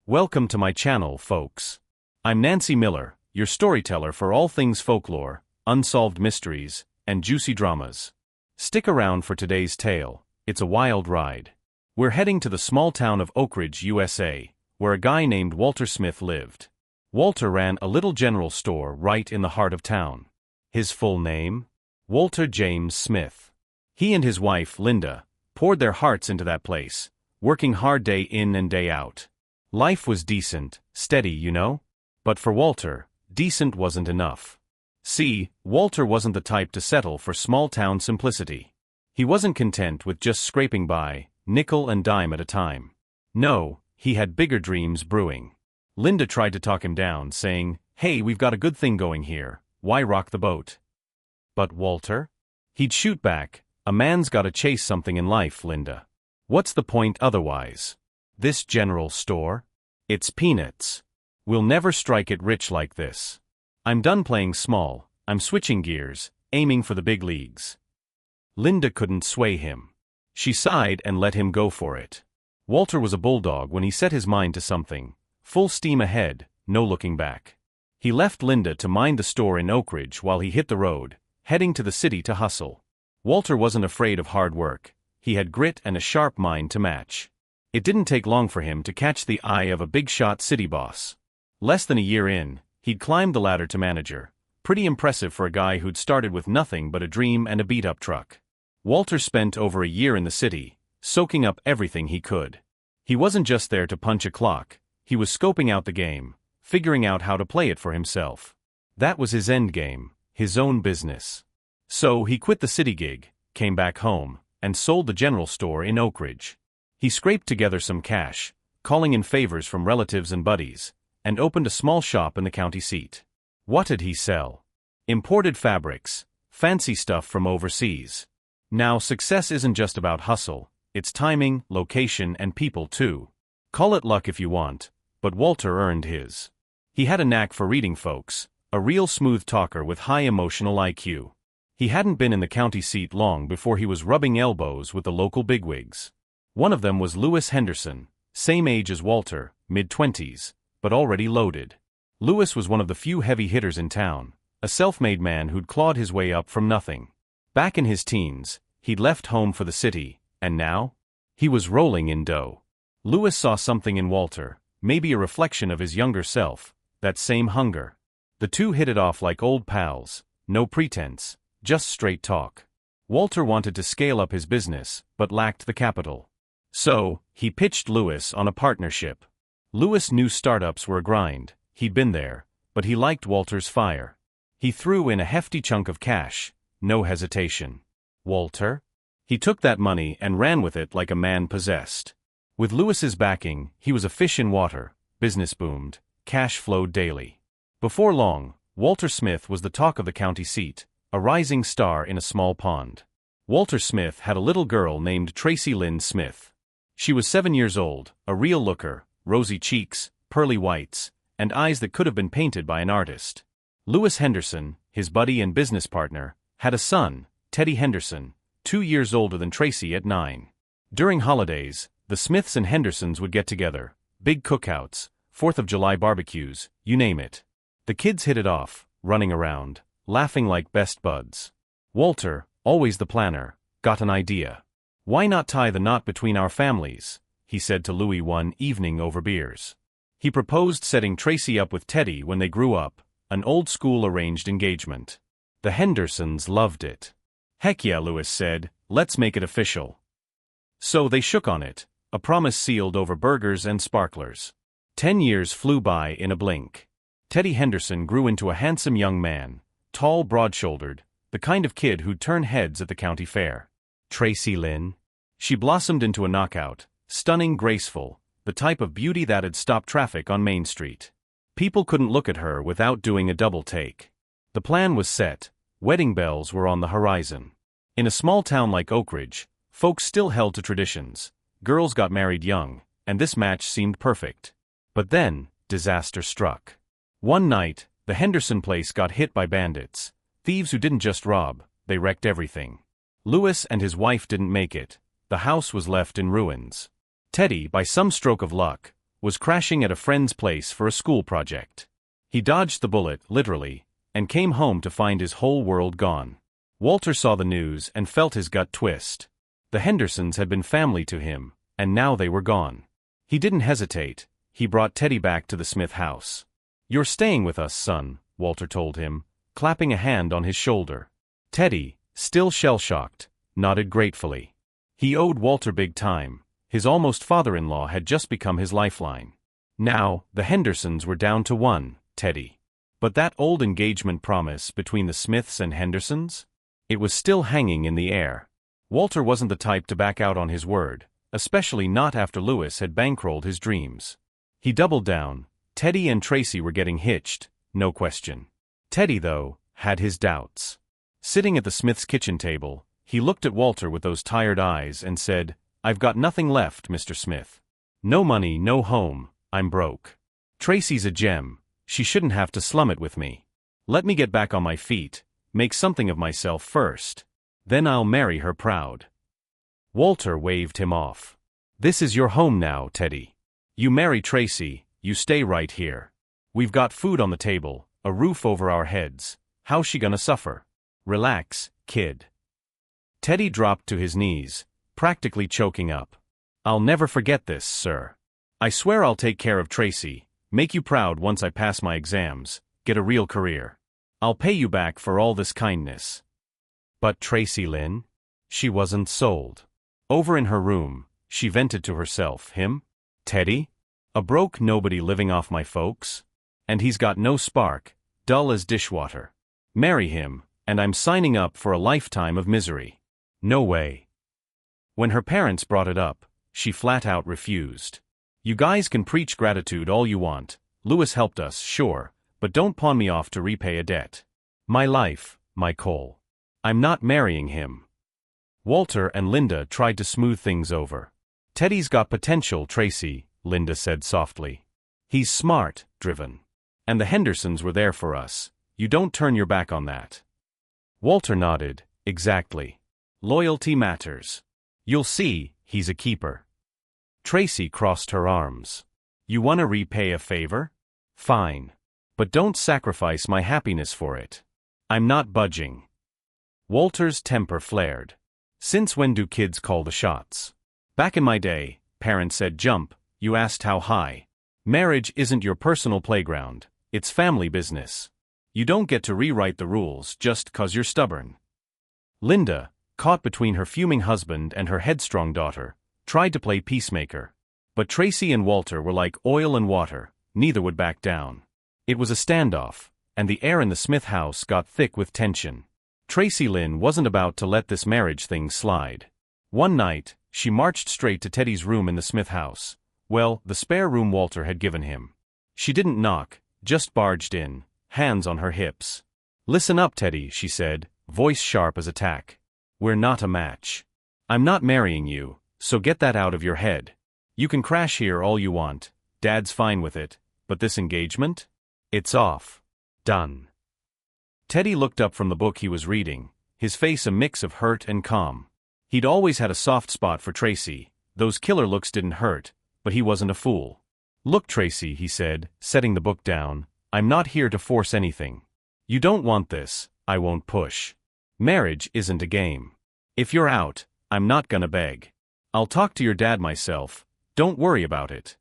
Welcome to my channel, folks. I'm Nancy Miller, your storyteller for all things folklore, unsolved mysteries, and juicy dramas. Stick around for today's tale. It's a wild ride. We're heading to the small town of Oak Ridge, USA, where a guy named Walter Smith lived. Walter ran a little general store right in the heart of town. His full name? Walter James Smith. He and his wife, Linda, poured their hearts into that place, working hard day in and day out. Life was decent, steady, you know? But for Walter, decent wasn't enough. See, Walter wasn't the type to settle for small-town simplicity. He wasn't content with just scraping by, nickel and dime at a time. No, he had bigger dreams brewing. Linda tried to talk him down, saying, "Hey, we've got a good thing going here, why rock the boat?" But Walter? He'd shoot back, "A man's gotta chase something in life, Linda. What's the point otherwise? This general store? It's peanuts. We'll never strike it rich like this. I'm done playing small, I'm switching gears, aiming for the big leagues." Linda couldn't sway him. She sighed and let him go for it. Walter was a bulldog when he set his mind to something. Full steam ahead, no looking back. He left Linda to mind the store in Oak Ridge while he hit the road, heading to the city to hustle. Walter wasn't afraid of hard work. He had grit and a sharp mind to match. It didn't take long for him to catch the eye of a big-shot city boss. Less than a year in, he'd climbed the ladder to manager. Pretty impressive for a guy who'd started with nothing but a dream and a beat-up truck. Walter spent over a year in the city, soaking up everything he could. He wasn't just there to punch a clock, he was scoping out the game, figuring out how to play it for himself. That was his end game, his own business. So he quit the city gig, came back home, and sold the general store in Oak Ridge. He scraped together some cash, calling in favors from relatives and buddies, and opened a small shop in the county seat. What did he sell? Imported fabrics, fancy stuff from overseas. Now, success isn't just about hustle, it's timing, location, and people too. Call it luck if you want, but Walter earned his. He had a knack for reading folks, a real smooth talker with high emotional IQ. He hadn't been in the county seat long before he was rubbing elbows with the local bigwigs. One of them was Lewis Henderson, same age as Walter, mid-20s, but already loaded. Lewis was one of the few heavy hitters in town, a self-made man who'd clawed his way up from nothing. Back in his teens, he'd left home for the city, and now? He was rolling in dough. Lewis saw something in Walter, maybe a reflection of his younger self, that same hunger. The two hit it off like old pals, no pretense, just straight talk. Walter wanted to scale up his business, but lacked the capital. So, he pitched Lewis on a partnership. Lewis knew startups were a grind, he'd been there, but he liked Walter's fire. He threw in a hefty chunk of cash, no hesitation. Walter? He took that money and ran with it like a man possessed. With Lewis's backing, he was a fish in water, business boomed, cash flowed daily. Before long, Walter Smith was the talk of the county seat, a rising star in a small pond. Walter Smith had a little girl named Tracy Lynn Smith. She was 7 years old, a real looker, rosy cheeks, pearly whites, and eyes that could have been painted by an artist. Lewis Henderson, his buddy and business partner, had a son, Teddy Henderson, 2 years older than Tracy at 9. During holidays, the Smiths and Hendersons would get together, big cookouts, 4th of July barbecues, you name it. The kids hit it off, running around, laughing like best buds. Walter, always the planner, got an idea. "Why not tie the knot between our families?" he said to Louie one evening over beers. He proposed setting Tracy up with Teddy when they grew up, an old-school arranged engagement. The Hendersons loved it. "Heck yeah," Lewis said, "let's make it official." So they shook on it, a promise sealed over burgers and sparklers. 10 years flew by in a blink. Teddy Henderson grew into a handsome young man, tall, broad-shouldered, the kind of kid who'd turn heads at the county fair. Tracy Lynn? She blossomed into a knockout, stunning, graceful, the type of beauty that'd stop traffic on Main Street. People couldn't look at her without doing a double take. The plan was set, wedding bells were on the horizon. In a small town like Oak Ridge, folks still held to traditions. Girls got married young, and this match seemed perfect. But then, disaster struck. One night, the Henderson place got hit by bandits, thieves who didn't just rob, they wrecked everything. Lewis and his wife didn't make it. The house was left in ruins. Teddy, by some stroke of luck, was crashing at a friend's place for a school project. He dodged the bullet, literally, and came home to find his whole world gone. Walter saw the news and felt his gut twist. The Hendersons had been family to him, and now they were gone. He didn't hesitate. He brought Teddy back to the Smith house. "You're staying with us, son," Walter told him, clapping a hand on his shoulder. Teddy, still shell-shocked, nodded gratefully. He owed Walter big time. His almost father-in-law had just become his lifeline. Now, the Hendersons were down to one, Teddy. But that old engagement promise between the Smiths and Hendersons? It was still hanging in the air. Walter wasn't the type to back out on his word, especially not after Lewis had bankrolled his dreams. He doubled down. Teddy and Tracy were getting hitched, no question. Teddy, though, had his doubts. Sitting at the Smiths' kitchen table, he looked at Walter with those tired eyes and said, "I've got nothing left, Mr. Smith. No money, no home, I'm broke. Tracy's a gem, she shouldn't have to slum it with me. Let me get back on my feet, make something of myself first. Then I'll marry her proud." Walter waved him off. "This is your home now, Teddy. You marry Tracy, you stay right here. We've got food on the table, a roof over our heads. How's she gonna suffer? Relax, kid." Teddy dropped to his knees, practically choking up. "I'll never forget this, sir. I swear I'll take care of Tracy, make you proud once I pass my exams, get a real career. I'll pay you back for all this kindness." But Tracy Lynn? She wasn't sold. Over in her room, she vented to herself, "Him? Teddy? A broke nobody living off my folks? And he's got no spark, dull as dishwater. Marry him, and I'm signing up for a lifetime of misery. No way." When her parents brought it up, she flat out refused. "You guys can preach gratitude all you want. Lewis helped us, sure, but don't pawn me off to repay a debt. My life, my coal. I'm not marrying him." Walter and Linda tried to smooth things over. "Teddy's got potential, Tracy," Linda said softly. "He's smart, driven. And the Hendersons were there for us. You don't turn your back on that." Walter nodded. "Exactly. Loyalty matters. You'll see, he's a keeper." Tracy crossed her arms. "You want to repay a favor? Fine. But don't sacrifice my happiness for it. I'm not budging." Walter's temper flared. "Since when do kids call the shots? Back in my day, parents said jump, you asked how high. Marriage isn't your personal playground, it's family business. You don't get to rewrite the rules just 'cause you're stubborn." Linda, caught between her fuming husband and her headstrong daughter, tried to play peacemaker. But Tracy and Walter were like oil and water, neither would back down. It was a standoff, and the air in the Smith house got thick with tension. Tracy Lynn wasn't about to let this marriage thing slide. One night, she marched straight to Teddy's room in the Smith house. Well, the spare room Walter had given him. She didn't knock, just barged in, hands on her hips. "Listen up, Teddy," she said, voice sharp as a tack. "We're not a match. I'm not marrying you, so get that out of your head. You can crash here all you want, Dad's fine with it, but this engagement? It's off. Done." Teddy looked up from the book he was reading, his face a mix of hurt and calm. He'd always had a soft spot for Tracy. Those killer looks didn't hurt, but he wasn't a fool. "Look, Tracy," he said, setting the book down, "I'm not here to force anything. You don't want this, I won't push. Marriage isn't a game. If you're out, I'm not gonna beg. I'll talk to your dad myself, don't worry about it."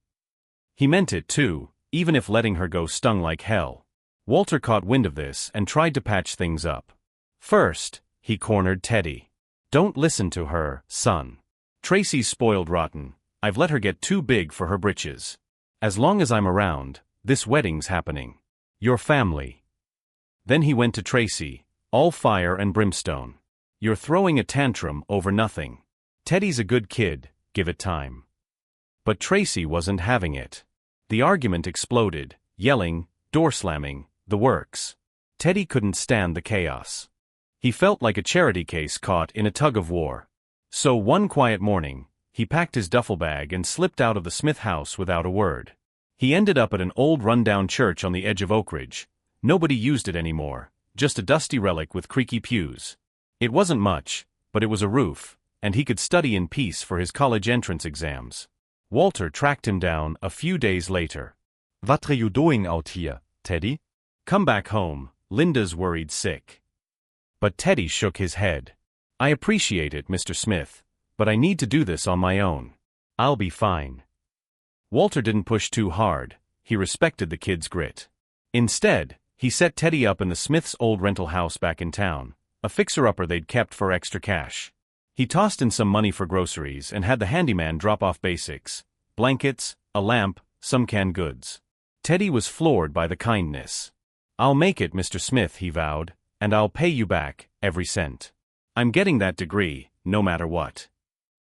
He meant it too, even if letting her go stung like hell. Walter caught wind of this and tried to patch things up. First, he cornered Teddy. "Don't listen to her, son. Tracy's spoiled rotten. I've let her get too big for her britches. As long as I'm around, this wedding's happening. Your family." Then he went to Tracy, all fire and brimstone. "You're throwing a tantrum over nothing. Teddy's a good kid, give it time." But Tracy wasn't having it. The argument exploded, yelling, door slamming, the works. Teddy couldn't stand the chaos. He felt like a charity case caught in a tug-of-war. So one quiet morning, he packed his duffel bag and slipped out of the Smith house without a word. He ended up at an old run-down church on the edge of Oak Ridge. Nobody used it anymore, just a dusty relic with creaky pews. It wasn't much, but it was a roof, and he could study in peace for his college entrance exams. Walter tracked him down a few days later. What are you doing out here, Teddy? Come back home, Linda's worried sick. But Teddy shook his head. I appreciate it, Mr. Smith, but I need to do this on my own. I'll be fine. Walter didn't push too hard. He respected the kid's grit. Instead, he set Teddy up in the Smiths' old rental house back in town, a fixer-upper they'd kept for extra cash. He tossed in some money for groceries and had the handyman drop off basics: blankets, a lamp, some canned goods. Teddy was floored by the kindness. I'll make it, Mr. Smith, he vowed, and I'll pay you back, every cent. I'm getting that degree, no matter what.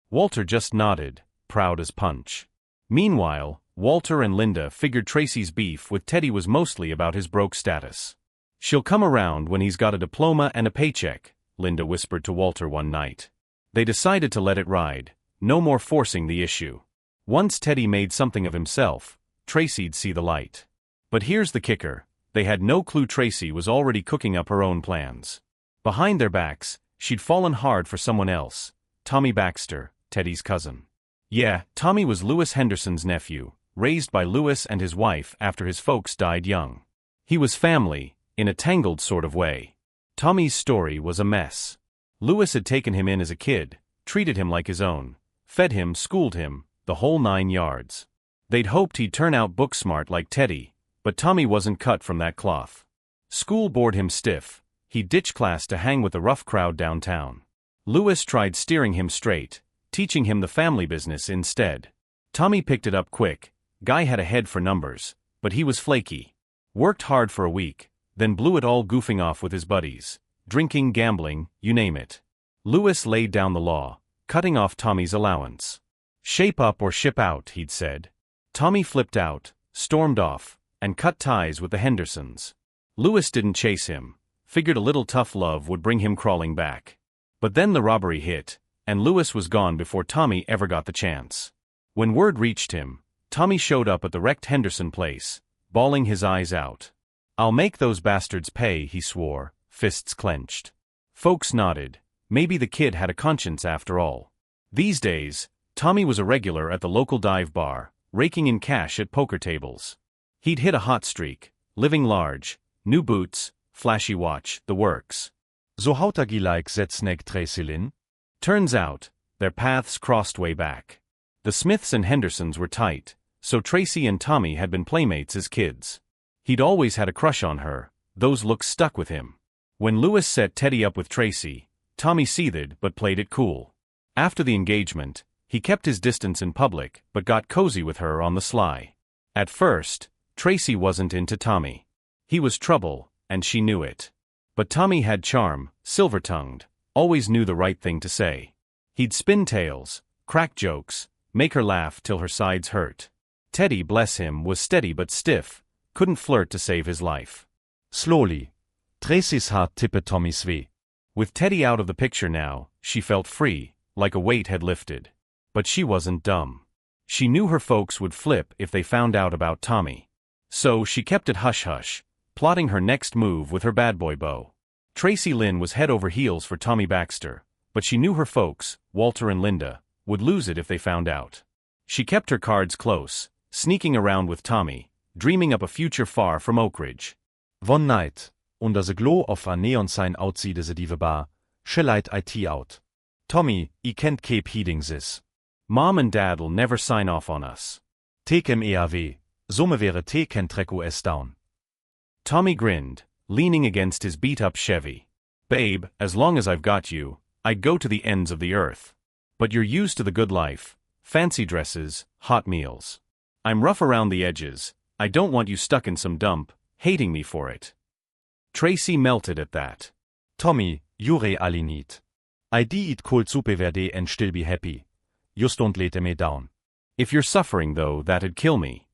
Walter just nodded, proud as punch. Meanwhile, Walter and Linda figured Tracy's beef with Teddy was mostly about his broke status. She'll come around when he's got a diploma and a paycheck, Linda whispered to Walter one night. They decided to let it ride, no more forcing the issue. Once Teddy made something of himself, Tracy'd see the light. But here's the kicker: they had no clue Tracy was already cooking up her own plans. Behind their backs, she'd fallen hard for someone else, Tommy Baxter, Teddy's cousin. Yeah, Tommy was Lewis Henderson's nephew, raised by Lewis and his wife after his folks died young. He was family, in a tangled sort of way. Tommy's story was a mess. Lewis had taken him in as a kid, treated him like his own, fed him, schooled him, the whole 9 yards. They'd hoped he'd turn out book smart like Teddy, but Tommy wasn't cut from that cloth. School bored him stiff. He'd ditch class to hang with the rough crowd downtown. Lewis tried steering him straight, teaching him the family business instead. Tommy picked it up quick. Guy had a head for numbers, but he was flaky. Worked hard for a week, then blew it all goofing off with his buddies. Drinking, gambling, you name it. Lewis laid down the law, cutting off Tommy's allowance. Shape up or ship out, he'd said. Tommy flipped out, stormed off, and cut ties with the Hendersons. Lewis didn't chase him, figured a little tough love would bring him crawling back. But then the robbery hit, and Lewis was gone before Tommy ever got the chance. When word reached him, Tommy showed up at the wrecked Henderson place, bawling his eyes out. I'll make those bastards pay, he swore, fists clenched. Folks nodded. Maybe the kid had a conscience after all. These days, Tommy was a regular at the local dive bar, raking in cash at poker tables. He'd hit a hot streak, living large, new boots, flashy watch, the works. So haut gleich Setzneg Tracy. Turns out, their paths crossed way back. The Smiths and Hendersons were tight, so Tracy and Tommy had been playmates as kids. He'd always had a crush on her, those looks stuck with him. When Lewis set Teddy up with Tracy, Tommy seethed but played it cool. After the engagement, he kept his distance in public but got cozy with her on the sly. At first, Tracy wasn't into Tommy. He was trouble, and she knew it. But Tommy had charm, silver-tongued, always knew the right thing to say. He'd spin tales, crack jokes, make her laugh till her sides hurt. Teddy, bless him, was steady but stiff, couldn't flirt to save his life. Slowly. Tracy's heart tipped Tommy's way. With Teddy out of the picture now, she felt free, like a weight had lifted. But she wasn't dumb. She knew her folks would flip if they found out about Tommy. So she kept it hush-hush, plotting her next move with her bad boy beau. Tracy Lynn was head over heels for Tommy Baxter, but she knew her folks, Walter and Linda, would lose it if they found out. She kept her cards close, sneaking around with Tommy, dreaming up a future far from Oak Ridge. One night, under the glow of a neon sign outside the dive bar, she light it out. Tommy, I can't keep heeding this. Mom and Dad'll never sign off on us. Take him EAW, Summe wäre te can track US down. Tommy grinned, leaning against his beat-up Chevy. Babe, as long as I've got you, I'd go to the ends of the earth. But you're used to the good life, fancy dresses, hot meals. I'm rough around the edges, I don't want you stuck in some dump, hating me for it. Tracy melted at that. Tommy, you're all need. I do it cold soup verde and still be happy. Just don't let me down. If you're suffering though, that'd kill me.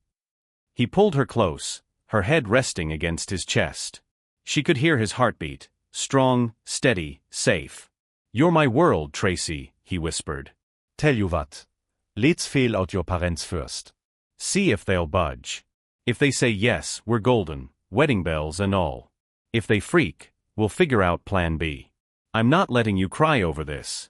He pulled her close, her head resting against his chest. She could hear his heartbeat, strong, steady, safe. You're my world, Tracy, he whispered. Tell you what. Let's fail out your parents first. See if they'll budge. If they say yes, we're golden, wedding bells and all. If they freak, we'll figure out plan B. I'm not letting you cry over this.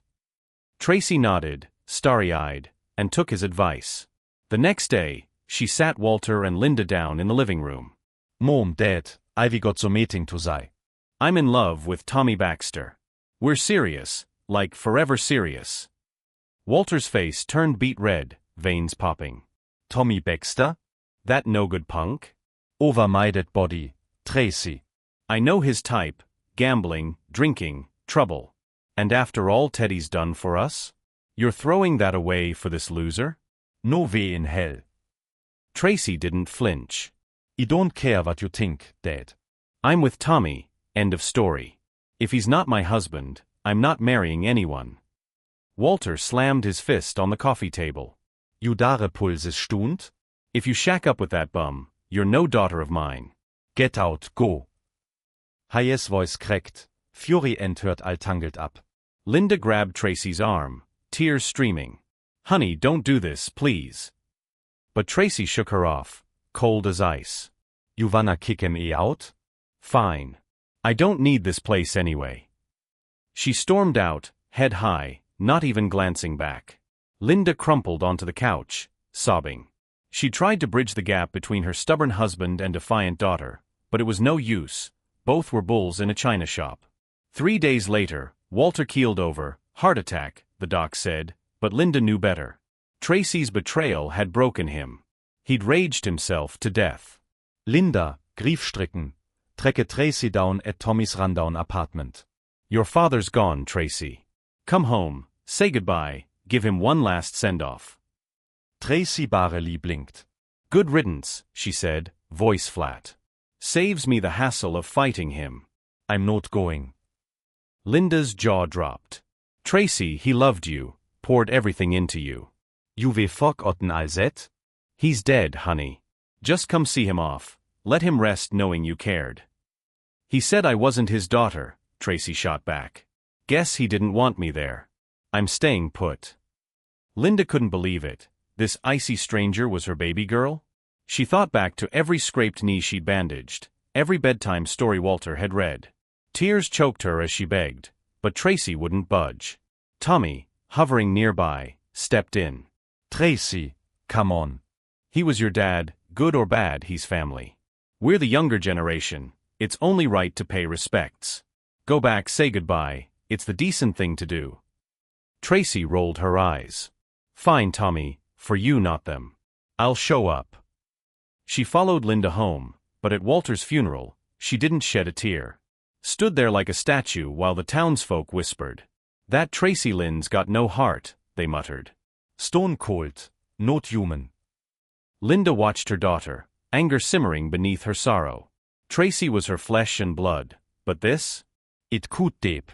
Tracy nodded, starry-eyed, and took his advice. The next day, she sat Walter and Linda down in the living room. Mom, Dad, Ivy got some meeting to say. I'm in love with Tommy Baxter. We're serious, like forever serious. Walter's face turned beet red, veins popping. Tommy Baxter? That no-good punk? Over my dead body, Tracy. I know his type, gambling, drinking, trouble. And after all Teddy's done for us? You're throwing that away for this loser? No way in hell. Tracy didn't flinch. I don't care what you think, Dad. I'm with Tommy, end of story. If he's not my husband, I'm not marrying anyone. Walter slammed his fist on the coffee table. You dare pulses stund? If you shack up with that bum, you're no daughter of mine. Get out, go. Hayes voice cracked. Fury enthört alltangled ab. Linda grabbed Tracy's arm, tears streaming. Honey, don't do this, please. But Tracy shook her off, cold as ice. You wanna kick him out? Fine. I don't need this place anyway. She stormed out, head high, not even glancing back. Linda crumpled onto the couch, sobbing. She tried to bridge the gap between her stubborn husband and defiant daughter, but it was no use. Both were bulls in a china shop. 3 days later, Walter keeled over, heart attack, the doc said, but Linda knew better. Tracy's betrayal had broken him. He'd raged himself to death. Linda, griefstricken, trecke Tracy down at Tommy's rundown apartment. Your father's gone, Tracy. Come home, say goodbye, give him one last send-off. Tracy barely blinked. Good riddance, she said, voice flat. Saves me the hassle of fighting him. I'm not going. Linda's jaw dropped. Tracy, he loved you, poured everything into you. You will forgotten all that? He's dead, honey. Just come see him off. Let him rest knowing you cared. He said I wasn't his daughter, Tracy shot back. Guess he didn't want me there. I'm staying put. Linda couldn't believe it. This icy stranger was her baby girl? She thought back to every scraped knee she'd bandaged, every bedtime story Walter had read. Tears choked her as she begged, but Tracy wouldn't budge. Tommy, hovering nearby, stepped in. Tracy, come on. He was your dad, good or bad, he's family. We're the younger generation, it's only right to pay respects. Go back, say goodbye, it's the decent thing to do. Tracy rolled her eyes. Fine, Tommy, for you not them. I'll show up. She followed Linda home, but at Walter's funeral, she didn't shed a tear. Stood there like a statue while the townsfolk whispered. That Tracy Lynn's got no heart, they muttered. Stone cold, not human. Linda watched her daughter, anger simmering beneath her sorrow. Tracy was her flesh and blood, but this? It could deep.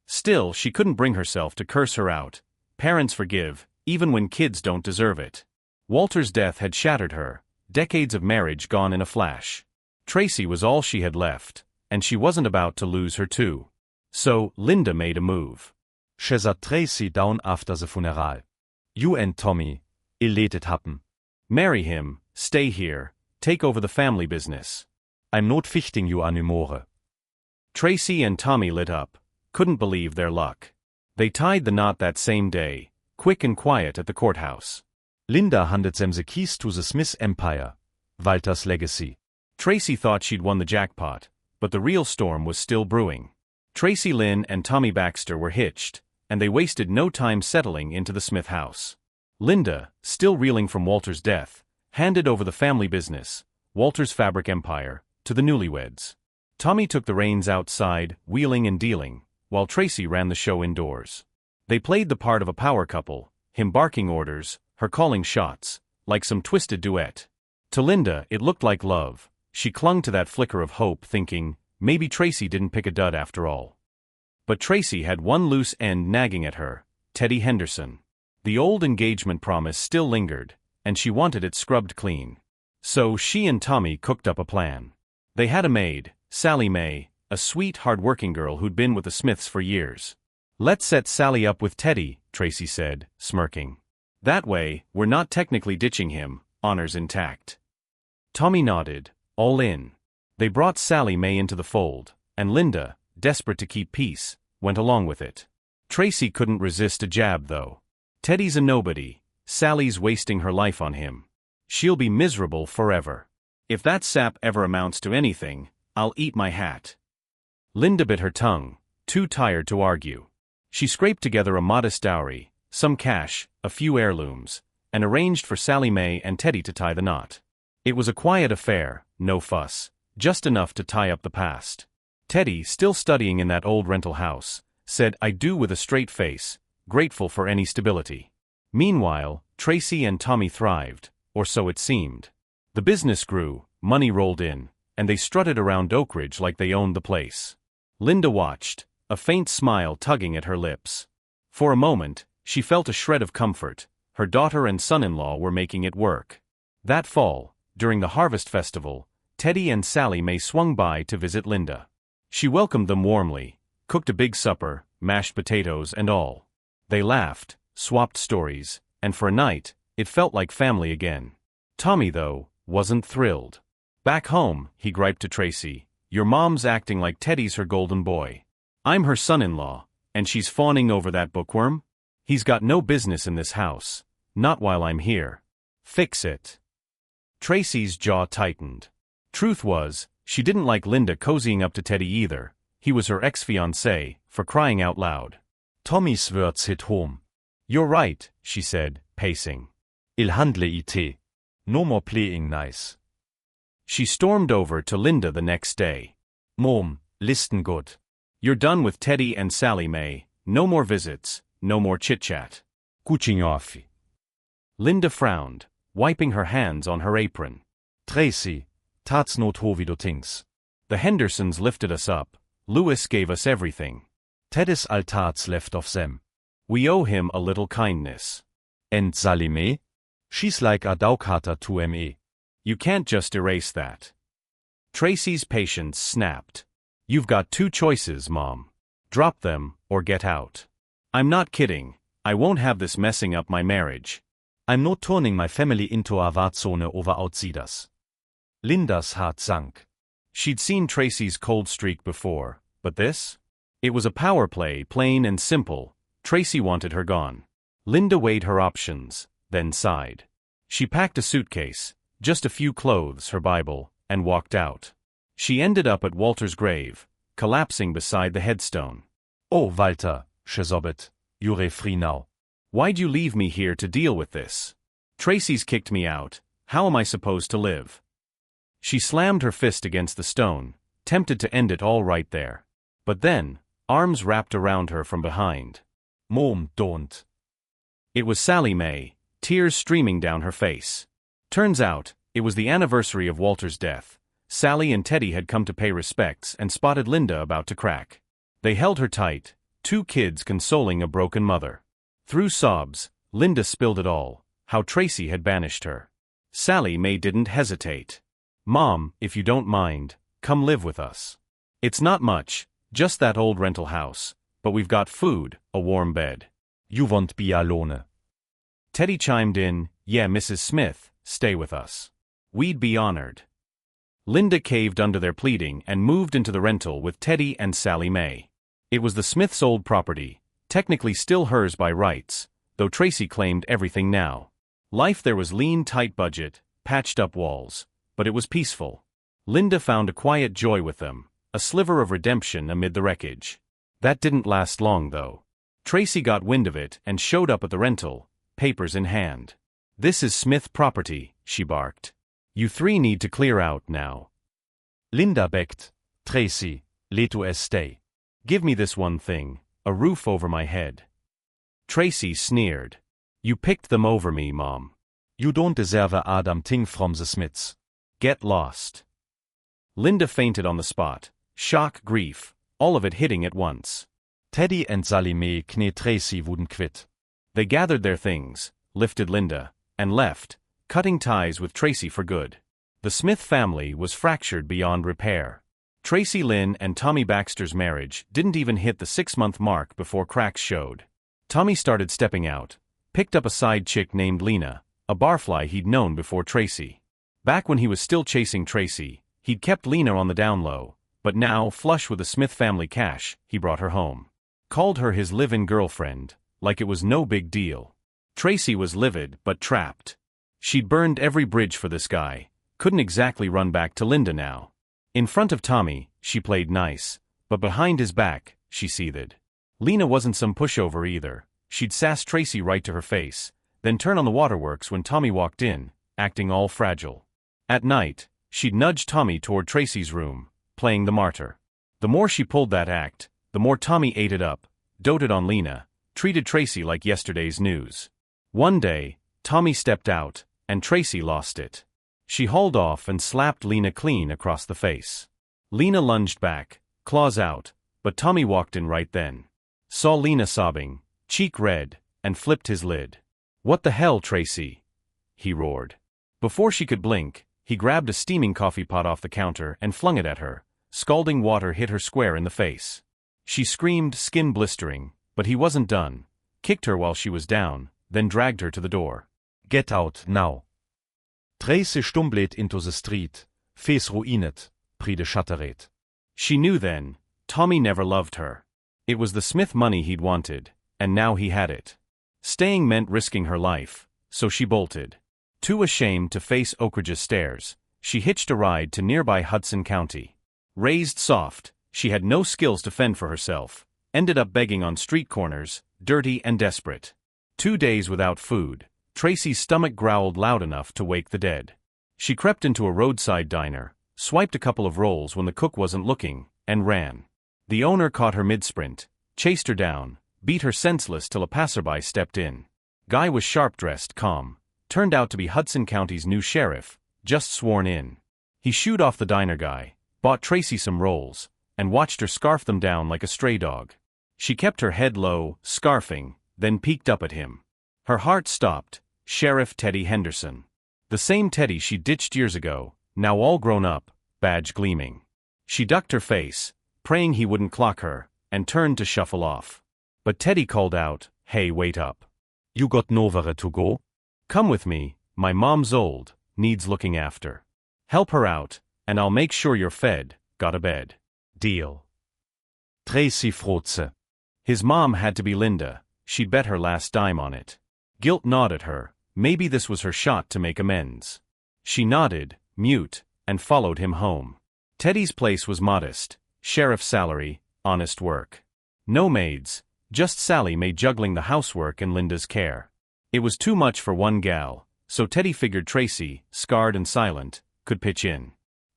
Still, she couldn't bring herself to curse her out. Parents forgive, even when kids don't deserve it. Walter's death had shattered her, decades of marriage gone in a flash. Tracy was all she had left, and she wasn't about to lose her too. So, Linda made a move. She sat Tracy down after the funeral. You and Tommy, let it happen. Marry him, stay here, take over the family business. I'm not fichting you anymore. Tracy and Tommy lit up, couldn't believe their luck. They tied the knot that same day, quick and quiet at the courthouse. Linda handed them the keys to the Smith Empire, Walter's legacy. Tracy thought she'd won the jackpot, but the real storm was still brewing. Tracy Lynn and Tommy Baxter were hitched, and they wasted no time settling into the Smith house. Linda, still reeling from Walter's death, handed over the family business, Walter's fabric empire, to the newlyweds. Tommy took the reins outside, wheeling and dealing, while Tracy ran the show indoors. They played the part of a power couple, him barking orders, her calling shots, like some twisted duet. To Linda, it looked like love. She clung to that flicker of hope, thinking, maybe Tracy didn't pick a dud after all. But Tracy had one loose end nagging at her, Teddy Henderson. The old engagement promise still lingered, and she wanted it scrubbed clean. So she and Tommy cooked up a plan. They had a maid, Sally Mae, a sweet, hard-working girl who'd been with the Smiths for years. Let's set Sally up with Teddy, Tracy said, smirking. That way, we're not technically ditching him, honors intact. Tommy nodded, all in. They brought Sally Mae into the fold, and Linda, desperate to keep peace, went along with it. Tracy couldn't resist a jab, though. Teddy's a nobody, Sally's wasting her life on him. She'll be miserable forever. If that sap ever amounts to anything, I'll eat my hat. Linda bit her tongue, too tired to argue. She scraped together a modest dowry, some cash, a few heirlooms, and arranged for Sally Mae and Teddy to tie the knot. It was a quiet affair, no fuss, just enough to tie up the past. Teddy, still studying in that old rental house, said "I do" with a straight face, grateful for any stability. Meanwhile, Tracy and Tommy thrived, or so it seemed. The business grew, money rolled in, and they strutted around Oak Ridge like they owned the place. Linda watched, a faint smile tugging at her lips. For a moment, she felt a shred of comfort. Her daughter and son-in-law were making it work. That fall, during the Harvest Festival, Teddy and Sally Mae swung by to visit Linda. She welcomed them warmly, cooked a big supper, mashed potatoes and all. They laughed, swapped stories, and for a night, it felt like family again. Tommy, though, wasn't thrilled. Back home, he griped to Tracy, "Your mom's acting like Teddy's her golden boy. I'm her son-in-law, and she's fawning over that bookworm? He's got no business in this house, not while I'm here. Fix it." Tracy's jaw tightened. Truth was, she didn't like Linda cozying up to Teddy either. He was her ex-fiancé, for crying out loud. Tommy's words hit home. "You're right," she said, pacing. Il handle it. No more playing nice. She stormed over to Linda the next day. "Mom, listen good. You're done with Teddy and Sally Mae, no more visits, no more chit-chat." Kuchingofi. Linda frowned, wiping her hands on her apron. "Tracy, tats not ho wie du thinks. The Hendersons lifted us up. Lewis gave us everything. Teddy's all tats left of them. We owe him a little kindness." And Sally Mae? She's like a daukata to me. You can't just erase that. Tracy's patience snapped. "You've got two choices, Mom. Drop them, or get out." "I'm not kidding. I won't have this messing up my marriage." "I'm not turning my family into a Warzone over outsiders." Linda's heart sank. She'd seen Tracy's cold streak before, but this? It was a power play, plain and simple. Tracy wanted her gone. Linda weighed her options, then sighed. She packed a suitcase, just a few clothes, her Bible, and walked out. She ended up at Walter's grave, collapsing beside the headstone. "Oh, Walter," she sobbed, "you're free now." "Why'd you leave me here to deal with this? Tracy's kicked me out. How am I supposed to live?" She slammed her fist against the stone, tempted to end it all right there. But then, arms wrapped around her from behind. "Mom, don't." It was Sally Mae, tears streaming down her face. Turns out, it was the anniversary of Walter's death. Sally and Teddy had come to pay respects and spotted Linda about to crack. They held her tight, two kids consoling a broken mother. Through sobs, Linda spilled it all, how Tracy had banished her. Sally Mae didn't hesitate. "Mom, if you don't mind, come live with us. It's not much, just that old rental house, but we've got food, a warm bed." "You won't be alone." Teddy chimed in, "Yeah, Mrs. Smith, stay with us. We'd be honored." Linda caved under their pleading and moved into the rental with Teddy and Sally Mae. It was the Smiths' old property, technically still hers by rights, though Tracy claimed everything now. Life there was lean, tight budget, patched up walls, but it was peaceful. Linda found a quiet joy with them, a sliver of redemption amid the wreckage. That didn't last long, though. Tracy got wind of it and showed up at the rental, papers in hand. "This is Smith property," she barked. "You three need to clear out now." Linda begged, "Tracy, let us stay. Give me this one thing, a roof over my head." Tracy sneered. "You picked them over me, Mom. You don't deserve a damn thing from the Smiths. Get lost." Linda fainted on the spot, shock, grief, all of it hitting at once. Teddy and Sally Mae knew Tracy wouldn't quit. They gathered their things, lifted Linda, and left, cutting ties with Tracy for good. The Smith family was fractured beyond repair. Tracy Lynn and Tommy Baxter's marriage didn't even hit the 6-month mark before cracks showed. Tommy started stepping out, picked up a side chick named Lena, a barfly he'd known before Tracy. Back when he was still chasing Tracy, he'd kept Lena on the down low, but now, flush with the Smith family cash, he brought her home. Called her his live-in girlfriend, like it was no big deal. Tracy was livid but trapped. She'd burned every bridge for this guy, couldn't exactly run back to Linda now. In front of Tommy, she played nice, but behind his back, she seethed. Lena wasn't some pushover either. She'd sass Tracy right to her face, then turn on the waterworks when Tommy walked in, acting all fragile. At night, she'd nudge Tommy toward Tracy's room, playing the martyr. The more she pulled that act, the more Tommy ate it up, doted on Lena, treated Tracy like yesterday's news. One day, Tommy stepped out, and Tracy lost it. She hauled off and slapped Lena clean across the face. Lena lunged back, claws out, but Tommy walked in right then. Saw Lena sobbing, cheek red, and flipped his lid. "What the hell, Tracy?" he roared. Before she could blink, he grabbed a steaming coffee pot off the counter and flung it at her. Scalding water hit her square in the face. She screamed, skin blistering, but he wasn't done. Kicked her while she was down, then dragged her to the door. "Get out, now." Tracy stumbled into the street, face ruined, pride shattered. She knew then, Tommy never loved her. It was the Smith money he'd wanted, and now he had it. Staying meant risking her life, so she bolted. Too ashamed to face Oak Ridge's stairs, she hitched a ride to nearby Hudson County. Raised soft, she had no skills to fend for herself, ended up begging on street corners, dirty and desperate. 2 days without food, Tracy's stomach growled loud enough to wake the dead. She crept into a roadside diner, swiped a couple of rolls when the cook wasn't looking, and ran. The owner caught her mid-sprint, chased her down, beat her senseless till a passerby stepped in. Guy was sharp-dressed, calm, turned out to be Hudson County's new sheriff, just sworn in. He shooed off the diner guy, bought Tracy some rolls, and watched her scarf them down like a stray dog. She kept her head low, scarfing, then peeked up at him. Her heart stopped. Sheriff Teddy Henderson. The same Teddy she ditched years ago, now all grown up, badge gleaming. She ducked her face, praying he wouldn't clock her, and turned to shuffle off. But Teddy called out, "Hey, wait up. You got nowhere to go?" "Come with me, my mom's old, needs looking after. Help her out, and I'll make sure you're fed, got a bed." "Deal." Tracy frotze. His mom had to be Linda, she'd bet her last dime on it. Guilt gnawed at her, maybe this was her shot to make amends. She nodded, mute, and followed him home. Teddy's place was modest, sheriff's salary, honest work. No maids, just Sally Mae juggling the housework and Linda's care. It was too much for one gal, so Teddy figured Tracy, scarred and silent, could pitch in.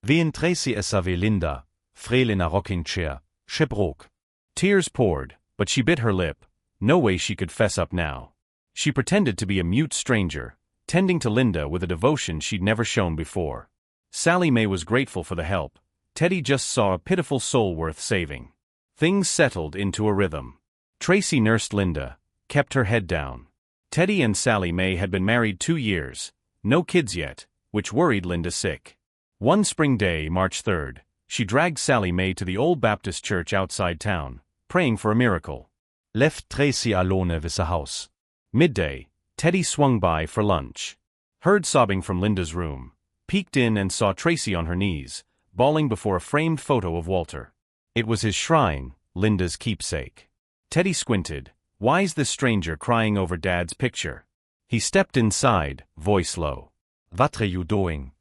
Wen Tracy S.A.W. Linda, frail in a rocking chair, she broke. Tears poured, but she bit her lip, no way she could fess up now. She pretended to be a mute stranger, tending to Linda with a devotion she'd never shown before. Sally Mae was grateful for the help. Teddy just saw a pitiful soul worth saving. Things settled into a rhythm. Tracy nursed Linda, kept her head down. Teddy and Sally Mae had been married 2 years, no kids yet, which worried Linda sick. One spring day, March 3rd, she dragged Sally Mae to the old Baptist church outside town, praying for a miracle. Left Tracy alone with the house. Midday, Teddy swung by for lunch. Heard sobbing from Linda's room, peeked in and saw Tracy on her knees, bawling before a framed photo of Walter. It was his shrine, Linda's keepsake. Teddy squinted. Why's this stranger crying over Dad's picture? He stepped inside, voice low. "What are you doing?"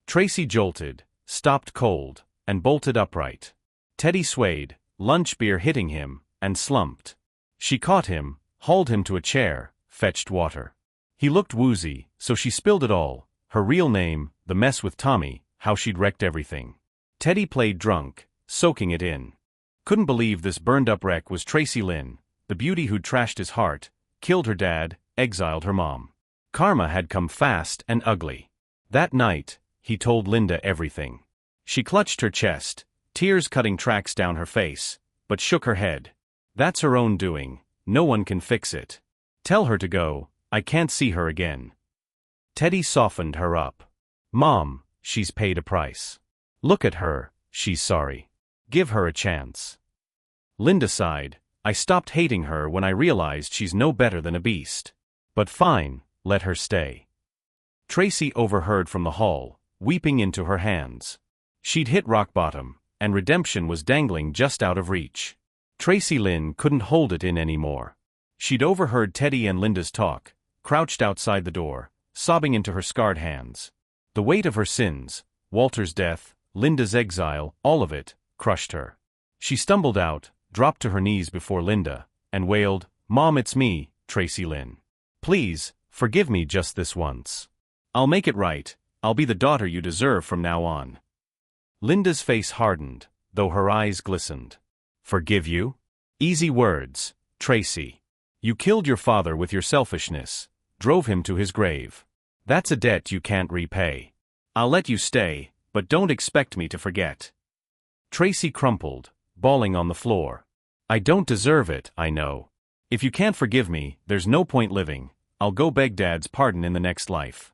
Tracy jolted, stopped cold, and bolted upright. Teddy swayed, lunch beer hitting him, and slumped. She caught him, hauled him to a chair, fetched water. He looked woozy, so she spilled it all, her real name, the mess with Tommy, how she'd wrecked everything. Teddy played drunk, soaking it in. Couldn't believe this burned-up wreck was Tracy Lynn, the beauty who'd trashed his heart, killed her dad, exiled her mom. Karma had come fast and ugly. That night, he told Linda everything. She clutched her chest, tears cutting tracks down her face, but shook her head. That's her own doing, no one can fix it. Tell her to go, I can't see her again. Teddy softened her up. Mom, she's paid a price. Look at her, she's sorry. Give her a chance. Linda sighed. I stopped hating her when I realized she's no better than a beast. But fine, let her stay. Tracy overheard from the hall, weeping into her hands. She'd hit rock bottom, and redemption was dangling just out of reach. Tracy Lynn couldn't hold it in anymore. She'd overheard Teddy and Linda's talk, crouched outside the door, sobbing into her scarred hands. The weight of her sins, Walter's death, Linda's exile, all of it, crushed her. She stumbled out, dropped to her knees before Linda, and wailed, "Mom, it's me, Tracy Lynn. Please, forgive me just this once. I'll make it right, I'll be the daughter you deserve from now on." Linda's face hardened, though her eyes glistened. "Forgive you? Easy words, Tracy. You killed your father with your selfishness, drove him to his grave. That's a debt you can't repay. I'll let you stay, but don't expect me to forget." Tracy crumpled, bawling on the floor. "I don't deserve it, I know. If you can't forgive me, there's no point living. I'll go beg Dad's pardon in the next life."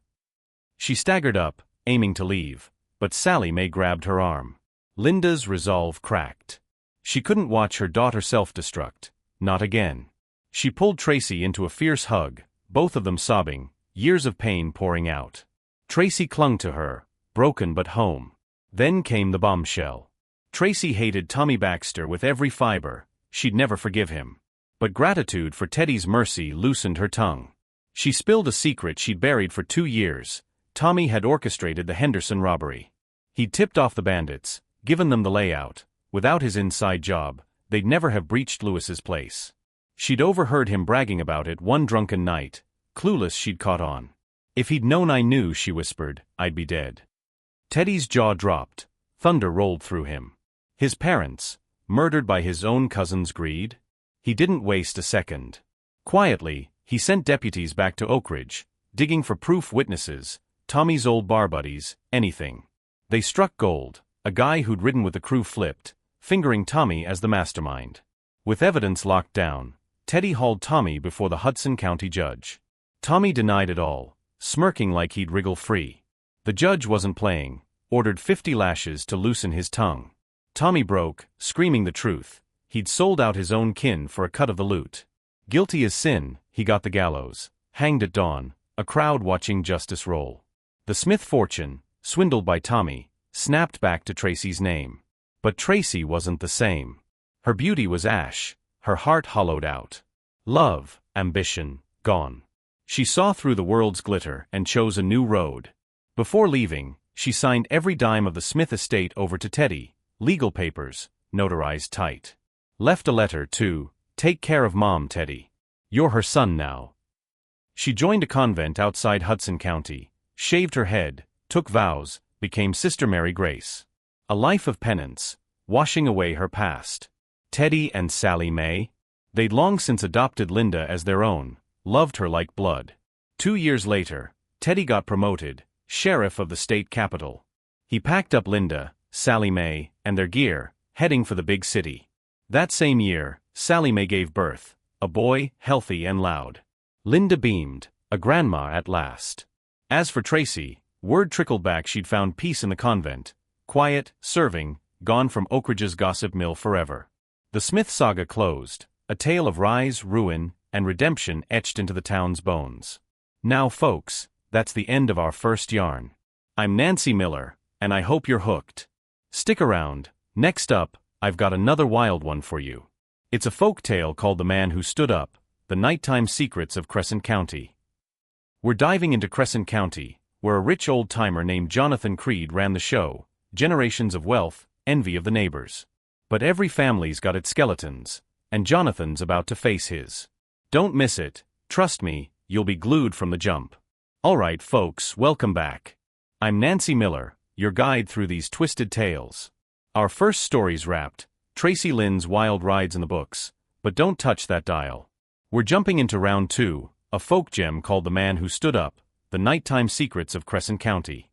She staggered up, aiming to leave, but Sally Mae grabbed her arm. Linda's resolve cracked. She couldn't watch her daughter self-destruct. Not again. She pulled Tracy into a fierce hug, both of them sobbing, years of pain pouring out. Tracy clung to her, broken but home. Then came the bombshell. Tracy hated Tommy Baxter with every fiber. She'd never forgive him. But gratitude for Teddy's mercy loosened her tongue. She spilled a secret she'd buried for 2 years. Tommy had orchestrated the Henderson robbery. He'd tipped off the bandits, given them the layout. Without his inside job, they'd never have breached Lewis's place. She'd overheard him bragging about it one drunken night. Clueless, she'd caught on. "If he'd known I knew," she whispered, "I'd be dead." Teddy's jaw dropped. Thunder rolled through him. His parents, murdered by his own cousin's greed? He didn't waste a second. Quietly, he sent deputies back to Oak Ridge, digging for proof, witnesses, Tommy's old bar buddies, anything. They struck gold. A guy who'd ridden with the crew flipped, fingering Tommy as the mastermind. With evidence locked down, Teddy hauled Tommy before the Hudson County judge. Tommy denied it all, smirking like he'd wriggle free. The judge wasn't playing, ordered 50 lashes to loosen his tongue. Tommy broke, screaming the truth. He'd sold out his own kin for a cut of the loot. Guilty as sin, he got the gallows, hanged at dawn, a crowd watching justice roll. The Smith fortune, swindled by Tommy, snapped back to Tracy's name. But Tracy wasn't the same. Her beauty was ash, her heart hollowed out. Love, ambition, gone. She saw through the world's glitter and chose a new road. Before leaving, she signed every dime of the Smith estate over to Teddy, legal papers, notarized tight. Left a letter to, "Take care of Mom, Teddy. You're her son now." She joined a convent outside Hudson County, shaved her head, took vows, became Sister Mary Grace. A life of penance, washing away her past. Teddy and Sally Mae? They'd long since adopted Linda as their own, loved her like blood. 2 years later, Teddy got promoted, sheriff of the state capital. He packed up Linda, Sally Mae, and their gear, heading for the big city. That same year, Sally Mae gave birth, a boy, healthy and loud. Linda beamed, a grandma at last. As for Tracy, word trickled back she'd found peace in the convent, quiet, serving, gone from Oak Ridge's gossip mill forever. The Smith saga closed, a tale of rise, ruin, and redemption etched into the town's bones. Now folks, that's the end of our first yarn. I'm Nancy Miller, and I hope you're hooked. Stick around. Next up, I've got another wild one for you. It's a folk tale called The Man Who Stood Up, The Nighttime Secrets of Crescent County. We're diving into Crescent County, where a rich old-timer named Jonathan Creed ran the show, generations of wealth, envy of the neighbors. But every family's got its skeletons, and Jonathan's about to face his. Don't miss it, trust me, you'll be glued from the jump. Alright folks, welcome back. I'm Nancy Miller, your guide through these twisted tales. Our first story's wrapped, Tracy Lynn's wild rides in the books, but don't touch that dial. We're jumping into round 2, a folk gem called The Man Who Stood Up, The Nighttime Secrets of Crescent County.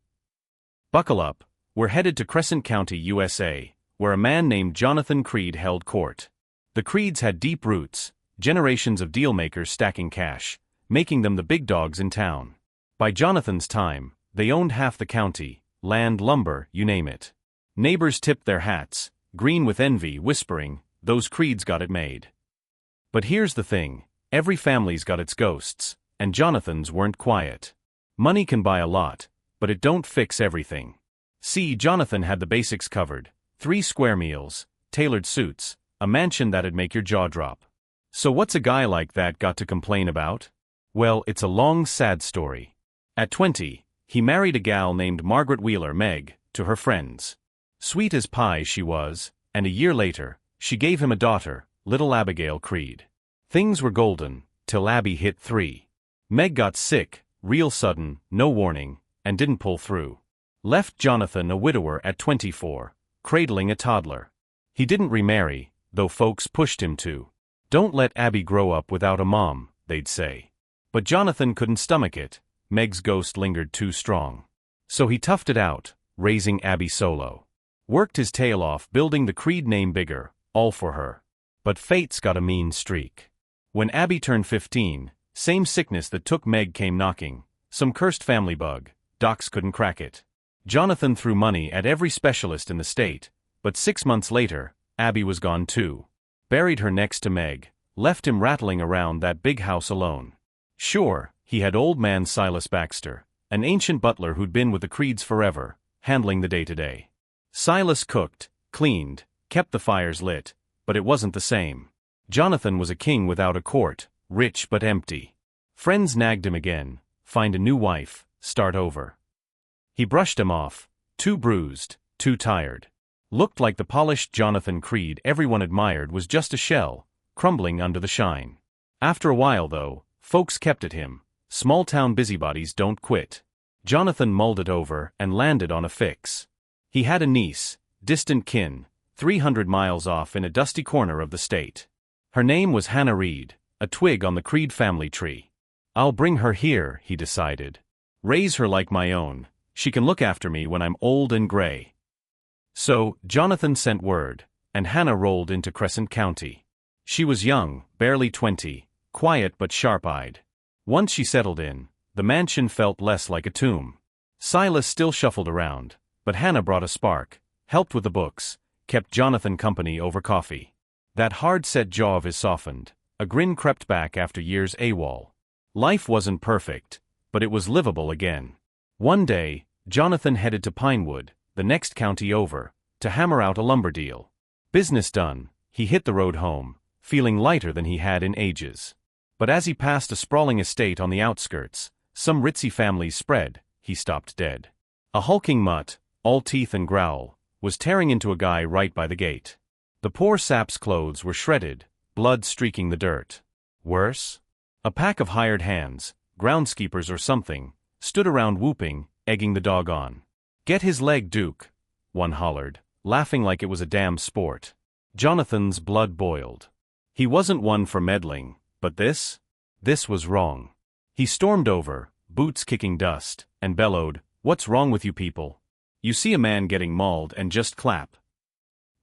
Buckle up, we're headed to Crescent County, USA, where a man named Jonathan Creed held court. The Creeds had deep roots, generations of dealmakers stacking cash, making them the big dogs in town. By Jonathan's time, they owned half the county, land, lumber, you name it. Neighbors tipped their hats, green with envy, whispering, "Those Creeds got it made." But here's the thing, every family's got its ghosts, and Jonathan's weren't quiet. Money can buy a lot, but it don't fix everything. See, Jonathan had the basics covered, 3 square meals, tailored suits, a mansion that'd make your jaw drop. So what's a guy like that got to complain about? Well, it's a long, sad story. At 20, he married a gal named Margaret Wheeler Meg, to her friends. Sweet as pie she was, and a year later, she gave him a daughter, little Abigail Creed. Things were golden, till Abby hit 3. Meg got sick, real sudden, no warning, and didn't pull through. Left Jonathan a widower at 24, cradling a toddler. He didn't remarry, though folks pushed him to. Don't let Abby grow up without a mom, they'd say. But Jonathan couldn't stomach it. Meg's ghost lingered too strong. So he toughed it out, raising Abby solo. Worked his tail off building the Creed name bigger, all for her. But fate's got a mean streak. When Abby turned 15, same sickness that took Meg came knocking. Some cursed family bug. Docs couldn't crack it. Jonathan threw money at every specialist in the state, but 6 months later, Abby was gone too. Buried her next to Meg, left him rattling around that big house alone. Sure, he had old man Silas Baxter, an ancient butler who'd been with the Creeds forever, handling the day-to-day. Silas cooked, cleaned, kept the fires lit, but it wasn't the same. Jonathan was a king without a court, rich but empty. Friends nagged him again, find a new wife, start over. He brushed him off, too bruised, too tired. Looked like the polished Jonathan Creed everyone admired was just a shell, crumbling under the shine. After a while though, folks kept at him. Small-town busybodies don't quit. Jonathan mulled it over and landed on a fix. He had a niece, distant kin, 300 miles off in a dusty corner of the state. Her name was Hannah Reed, a twig on the Creed family tree. I'll bring her here, he decided. Raise her like my own. She can look after me when I'm old and gray. So, Jonathan sent word, and Hannah rolled into Crescent County. She was young, barely 20, quiet but sharp-eyed. Once she settled in, the mansion felt less like a tomb. Silas still shuffled around, but Hannah brought a spark, helped with the books, kept Jonathan company over coffee. That hard-set jaw of his softened, a grin crept back after years AWOL. Life wasn't perfect, but it was livable again. One day, Jonathan headed to Pinewood, the next county over, to hammer out a lumber deal. Business done, he hit the road home, feeling lighter than he had in ages. But as he passed a sprawling estate on the outskirts, some ritzy families spread, he stopped dead. A hulking mutt, all teeth and growl, was tearing into a guy right by the gate. The poor sap's clothes were shredded, blood streaking the dirt. Worse? A pack of hired hands, groundskeepers or something, stood around whooping, egging the dog on. Get his leg, Duke, one hollered, laughing like it was a damn sport. Jonathan's blood boiled. He wasn't one for meddling, but this was wrong. He stormed over, boots kicking dust, and bellowed, "What's wrong with you people? You see a man getting mauled and just clap."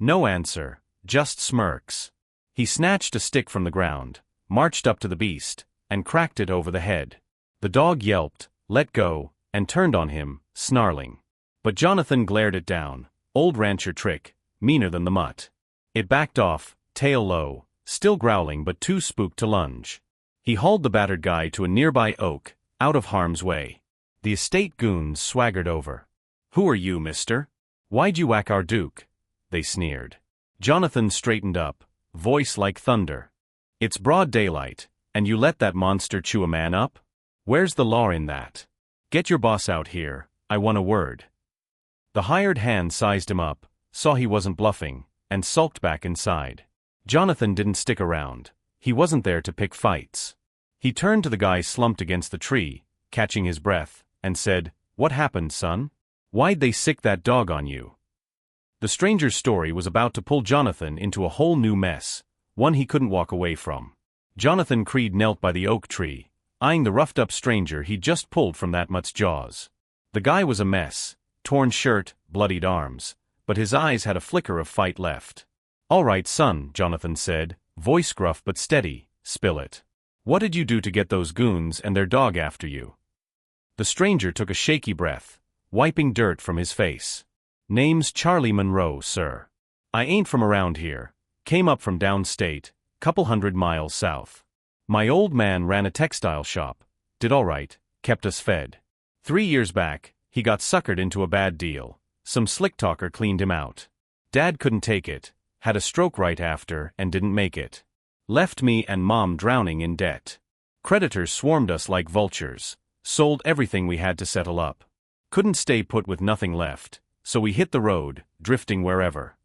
No answer, just smirks. He snatched a stick from the ground, marched up to the beast, and cracked it over the head. The dog yelped, let go, and turned on him, snarling. But Jonathan glared it down, old rancher trick, meaner than the mutt. It backed off, tail low, still growling but too spooked to lunge. He hauled the battered guy to a nearby oak, out of harm's way. The estate goons swaggered over. "Who are you, mister? Why'd you whack our Duke?" they sneered. Jonathan straightened up, voice like thunder. "It's broad daylight, and you let that monster chew a man up? Where's the law in that? Get your boss out here, I want a word." The hired hand sized him up, saw he wasn't bluffing, and sulked back inside. Jonathan didn't stick around. He wasn't there to pick fights. He turned to the guy slumped against the tree, catching his breath, and said, "What happened, son? Why'd they sick that dog on you?" The stranger's story was about to pull Jonathan into a whole new mess, one he couldn't walk away from. Jonathan Creed knelt by the oak tree, eyeing the roughed-up stranger he'd just pulled from that mutt's jaws. The guy was a mess, torn shirt, bloodied arms, but his eyes had a flicker of fight left. "All right, son," Jonathan said, voice gruff but steady, "spill it. What did you do to get those goons and their dog after you?" The stranger took a shaky breath, wiping dirt from his face. "Name's Charlie Monroe, sir. I ain't from around here. Came up from downstate, couple 100 miles south. My old man ran a textile shop, did all right, kept us fed. 3 years back, he got suckered into a bad deal. Some slick talker cleaned him out. Dad couldn't take it, had a stroke right after and didn't make it. Left me and Mom drowning in debt. Creditors swarmed us like vultures, Sold everything we had to settle up. Couldn't stay put with nothing left, so we hit the road, drifting wherever.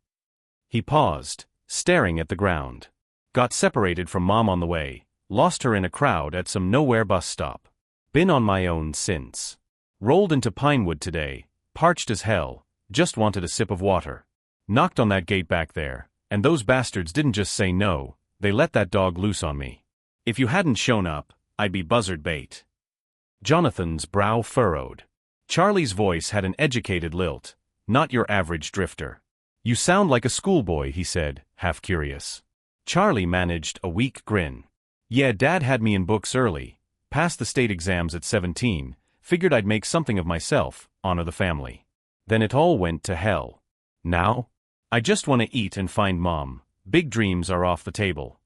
He paused, staring at the ground. Got separated from Mom on the way, lost her in a crowd at some nowhere bus stop. Been on my own since. Rolled into Pinewood today, parched as hell, just wanted a sip of water. Knocked on that gate back there, and those bastards didn't just say no, they let that dog loose on me. If you hadn't shown up, I'd be buzzard bait. Jonathan's brow furrowed. Charlie's voice had an educated lilt, not your average drifter. You sound like a schoolboy, he said, half curious. Charlie managed a weak grin. Yeah, Dad had me in books early, passed the state exams at 17, figured I'd make something of myself, honor the family. Then it all went to hell. Now? I just want to eat and find Mom. Big dreams are off the table.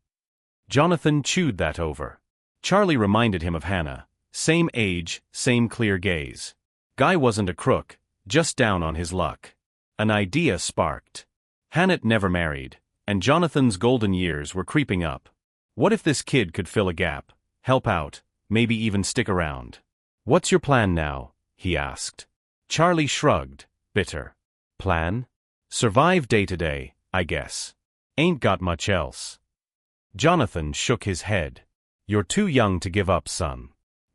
Jonathan chewed that over. Charlie reminded him of Hannah. Same age, same clear gaze. Guy wasn't a crook, just down on his luck. An idea sparked. Hannah never married, and Jonathan's golden years were creeping up. What if this kid could fill a gap, help out, maybe even stick around? What's your plan now? He asked. Charlie shrugged, bitter. Plan? Survive day to day, I guess. Ain't got much else. Jonathan shook his head. You're too young to give up, son.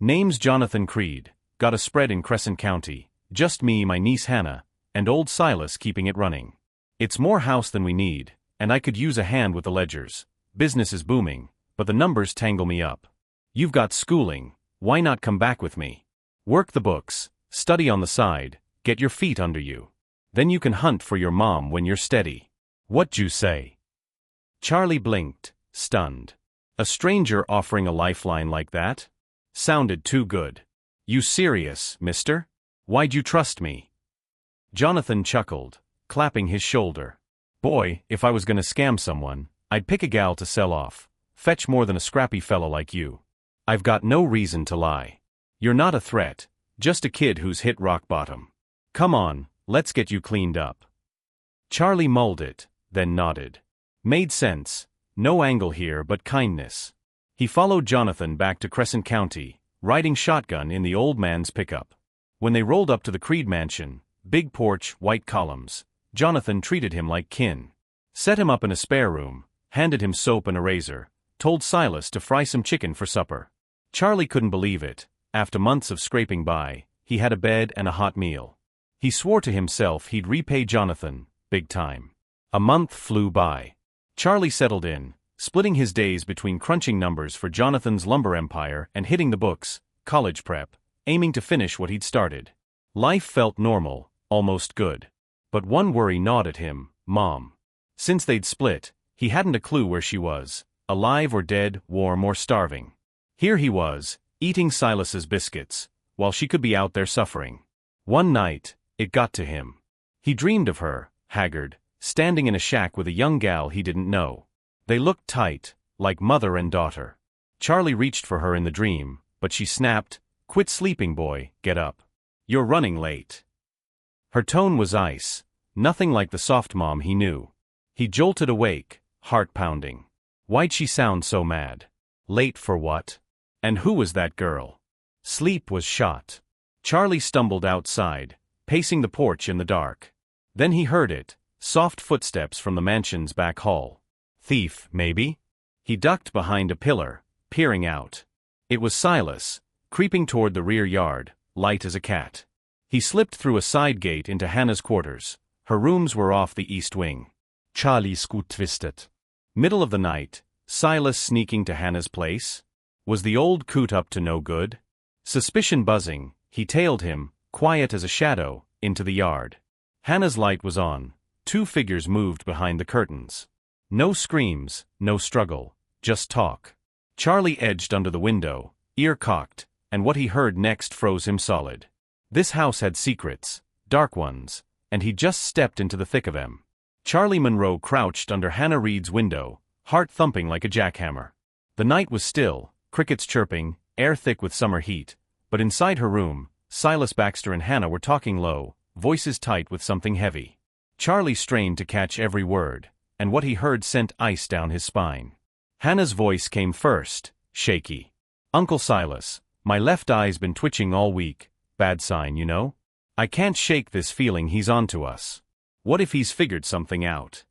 Name's Jonathan Creed, got a spread in Crescent County, just me, my niece Hannah, and old Silas keeping it running. It's more house than we need, and I could use a hand with the ledgers. Business is booming, but the numbers tangle me up. You've got schooling, why not come back with me? Work the books, study on the side, get your feet under you. Then you can hunt for your mom when you're steady. What'd you say? Charlie blinked, stunned. A stranger offering a lifeline like that? Sounded too good. You serious, mister? Why'd you trust me? Jonathan chuckled, clapping his shoulder. Boy, if I was gonna scam someone, I'd pick a gal to sell off. Fetch more than a scrappy fella like you. I've got no reason to lie. You're not a threat, just a kid who's hit rock bottom. Come on, let's get you cleaned up. Charlie mulled it, then nodded. Made sense. No angle here but kindness. He followed Jonathan back to Crescent County, riding shotgun in the old man's pickup. When they rolled up to the Creed mansion, big porch, white columns, Jonathan treated him like kin. Set him up in a spare room, handed him soap and a razor, told Silas to fry some chicken for supper. Charlie couldn't believe it. After months of scraping by, he had a bed and a hot meal. He swore to himself he'd repay Jonathan, big time. A month flew by. Charlie settled in, splitting his days between crunching numbers for Jonathan's lumber empire and hitting the books, college prep, aiming to finish what he'd started. Life felt normal, almost good. But one worry gnawed at him, Mom. Since they'd split, he hadn't a clue where she was, alive or dead, warm or starving. Here he was, eating Silas's biscuits, while she could be out there suffering. One night, it got to him. He dreamed of her, haggard, standing in a shack with a young gal he didn't know. They looked tight, like mother and daughter. Charlie reached for her in the dream, but she snapped, "Quit sleeping, boy, get up. You're running late." Her tone was ice, nothing like the soft mom he knew. He jolted awake, heart pounding. Why'd she sound so mad? Late for what? And who was that girl? Sleep was shot. Charlie stumbled outside, pacing the porch in the dark. Then he heard it, soft footsteps from the mansion's back hall. Thief, maybe? He ducked behind a pillar, peering out. It was Silas, creeping toward the rear yard, light as a cat. He slipped through a side gate into Hannah's quarters. Her rooms were off the east wing. Charlie's gut twisted. Middle of the night, Silas sneaking to Hannah's place? Was the old coot up to no good? Suspicion buzzing, he tailed him, quiet as a shadow, into the yard. Hannah's light was on. Two figures moved behind the curtains. No screams, no struggle, just talk. Charlie edged under the window, ear cocked, and what he heard next froze him solid. This house had secrets, dark ones, and he just stepped into the thick of them. Charlie Monroe crouched under Hannah Reed's window, heart thumping like a jackhammer. The night was still, crickets chirping, air thick with summer heat, but inside her room, Silas Baxter and Hannah were talking low, voices tight with something heavy. Charlie strained to catch every word, and what he heard sent ice down his spine. Hannah's voice came first, shaky. "Uncle Silas, My left eye's been twitching all week, bad sign, you know? I can't shake this feeling he's onto us. What if he's figured something out?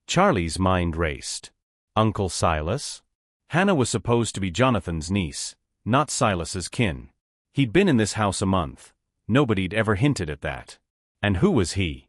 Charlie's mind raced. Uncle Silas? Hannah was supposed to be Jonathan's niece, not Silas's kin. He'd been in this house a month. Nobody'd ever hinted at that. And who was he?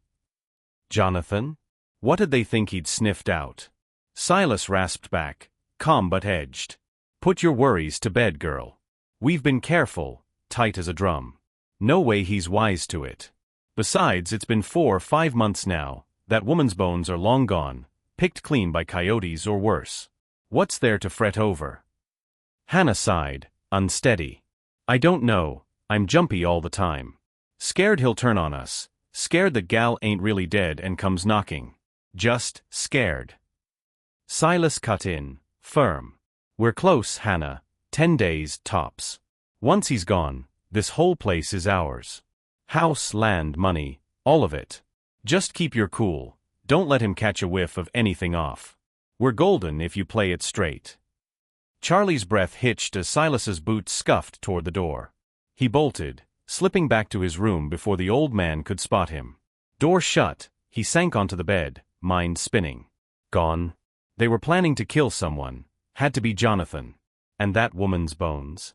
Jonathan? What did they think he'd sniffed out? Silas rasped back, calm but edged. Put your worries to bed, girl. We've been careful, tight as a drum. No way he's wise to it. Besides, it's been 4 or 5 months now. That woman's bones are long gone, picked clean by coyotes or worse. What's there to fret over? Hannah sighed, unsteady. I don't know, I'm jumpy all the time. Scared he'll turn on us, scared that gal ain't really dead and comes knocking. Just scared. Silas cut in, firm. We're close, Hannah, 10 days, tops. Once he's gone, this whole place is ours. House, land, money, all of it. Just keep your cool, don't let him catch a whiff of anything off. We're golden if you play it straight. Charlie's breath hitched as Silas's boots scuffed toward the door. He bolted, slipping back to his room before the old man could spot him. Door shut, he sank onto the bed, mind spinning. Gone. They were planning to kill someone, had to be Jonathan. And that woman's bones?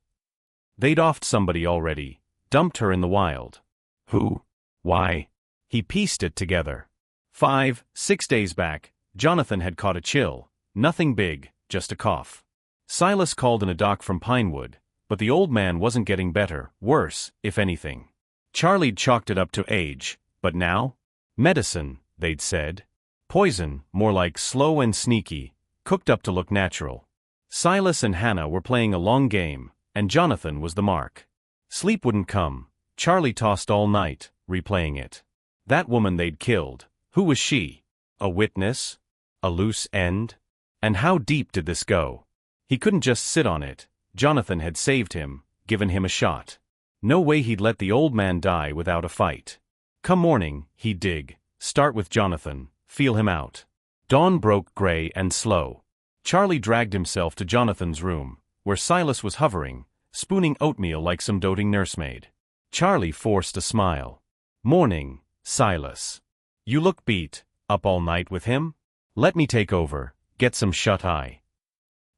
They'd offed somebody already, dumped her in the wild. Who? Why? He pieced it together. 5, 6 days back, Jonathan had caught a chill, nothing big, just a cough. Silas called in a doc from Pinewood, but the old man wasn't getting better, worse, if anything. Charlie'd chalked it up to age, but now? Medicine, they'd said. Poison, more like slow and sneaky, cooked up to look natural. Silas and Hannah were playing a long game, and Jonathan was the mark. Sleep wouldn't come. Charlie tossed all night, replaying it. That woman they'd killed, who was she? A witness? A loose end? And how deep did this go? He couldn't just sit on it. Jonathan had saved him, given him a shot. No way he'd let the old man die without a fight. Come morning, he'd dig, start with Jonathan, feel him out. Dawn broke gray and slow. Charlie dragged himself to Jonathan's room, where Silas was hovering, spooning oatmeal like some doting nursemaid. Charlie forced a smile. Morning, Silas. You look beat, up all night with him? Let me take over, get some shut-eye.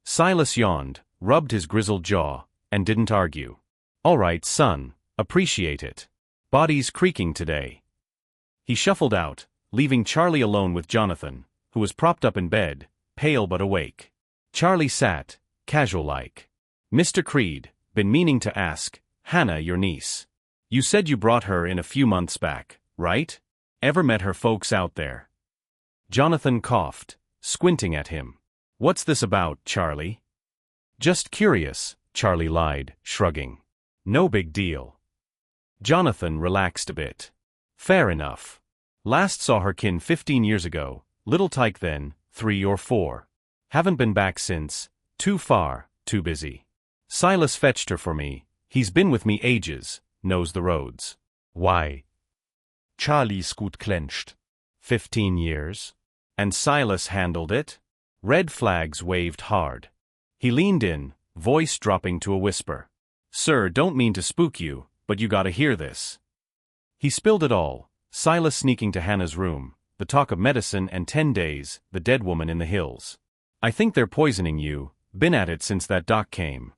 Silas yawned, rubbed his grizzled jaw, and didn't argue. All right, son, appreciate it. Body's creaking today. He shuffled out, leaving Charlie alone with Jonathan, who was propped up in bed, pale but awake. Charlie sat, casual-like. Mr. Creed, been meaning to ask, Hannah your niece. You said you brought her in a few months back, right? Ever met her folks out there? Jonathan coughed, squinting at him. What's this about, Charlie? Just curious, Charlie lied, shrugging. No big deal. Jonathan relaxed a bit. Fair enough. Last saw her kin 15 years ago, little tyke then, 3 or 4. Haven't been back since, too far, too busy. Silas fetched her for me, he's been with me ages, knows the roads. Why? Charlie's scoot clenched. 15 years? And Silas handled it? Red flags waved hard. He leaned in, voice dropping to a whisper. Sir, don't mean to spook you, but you gotta hear this. He spilled it all, Silas sneaking to Hannah's room, the talk of medicine and 10 days, the dead woman in the hills. I think they're poisoning you, been at it since that doc came.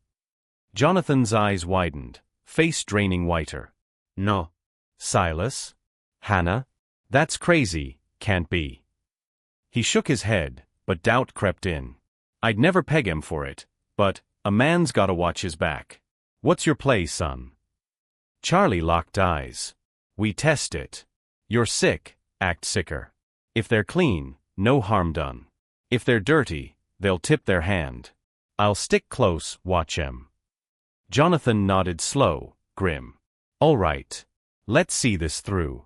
Jonathan's eyes widened, face draining whiter. No. Silas? Hannah? That's crazy, can't be. He shook his head, but doubt crept in. I'd never peg him for it, but a man's gotta watch his back. What's your play, son? Charlie locked eyes. We test it. You're sick, act sicker. If they're clean, no harm done. If they're dirty, they'll tip their hand. I'll stick close, watch 'em. Jonathan nodded slow, grim. All right. Let's see this through.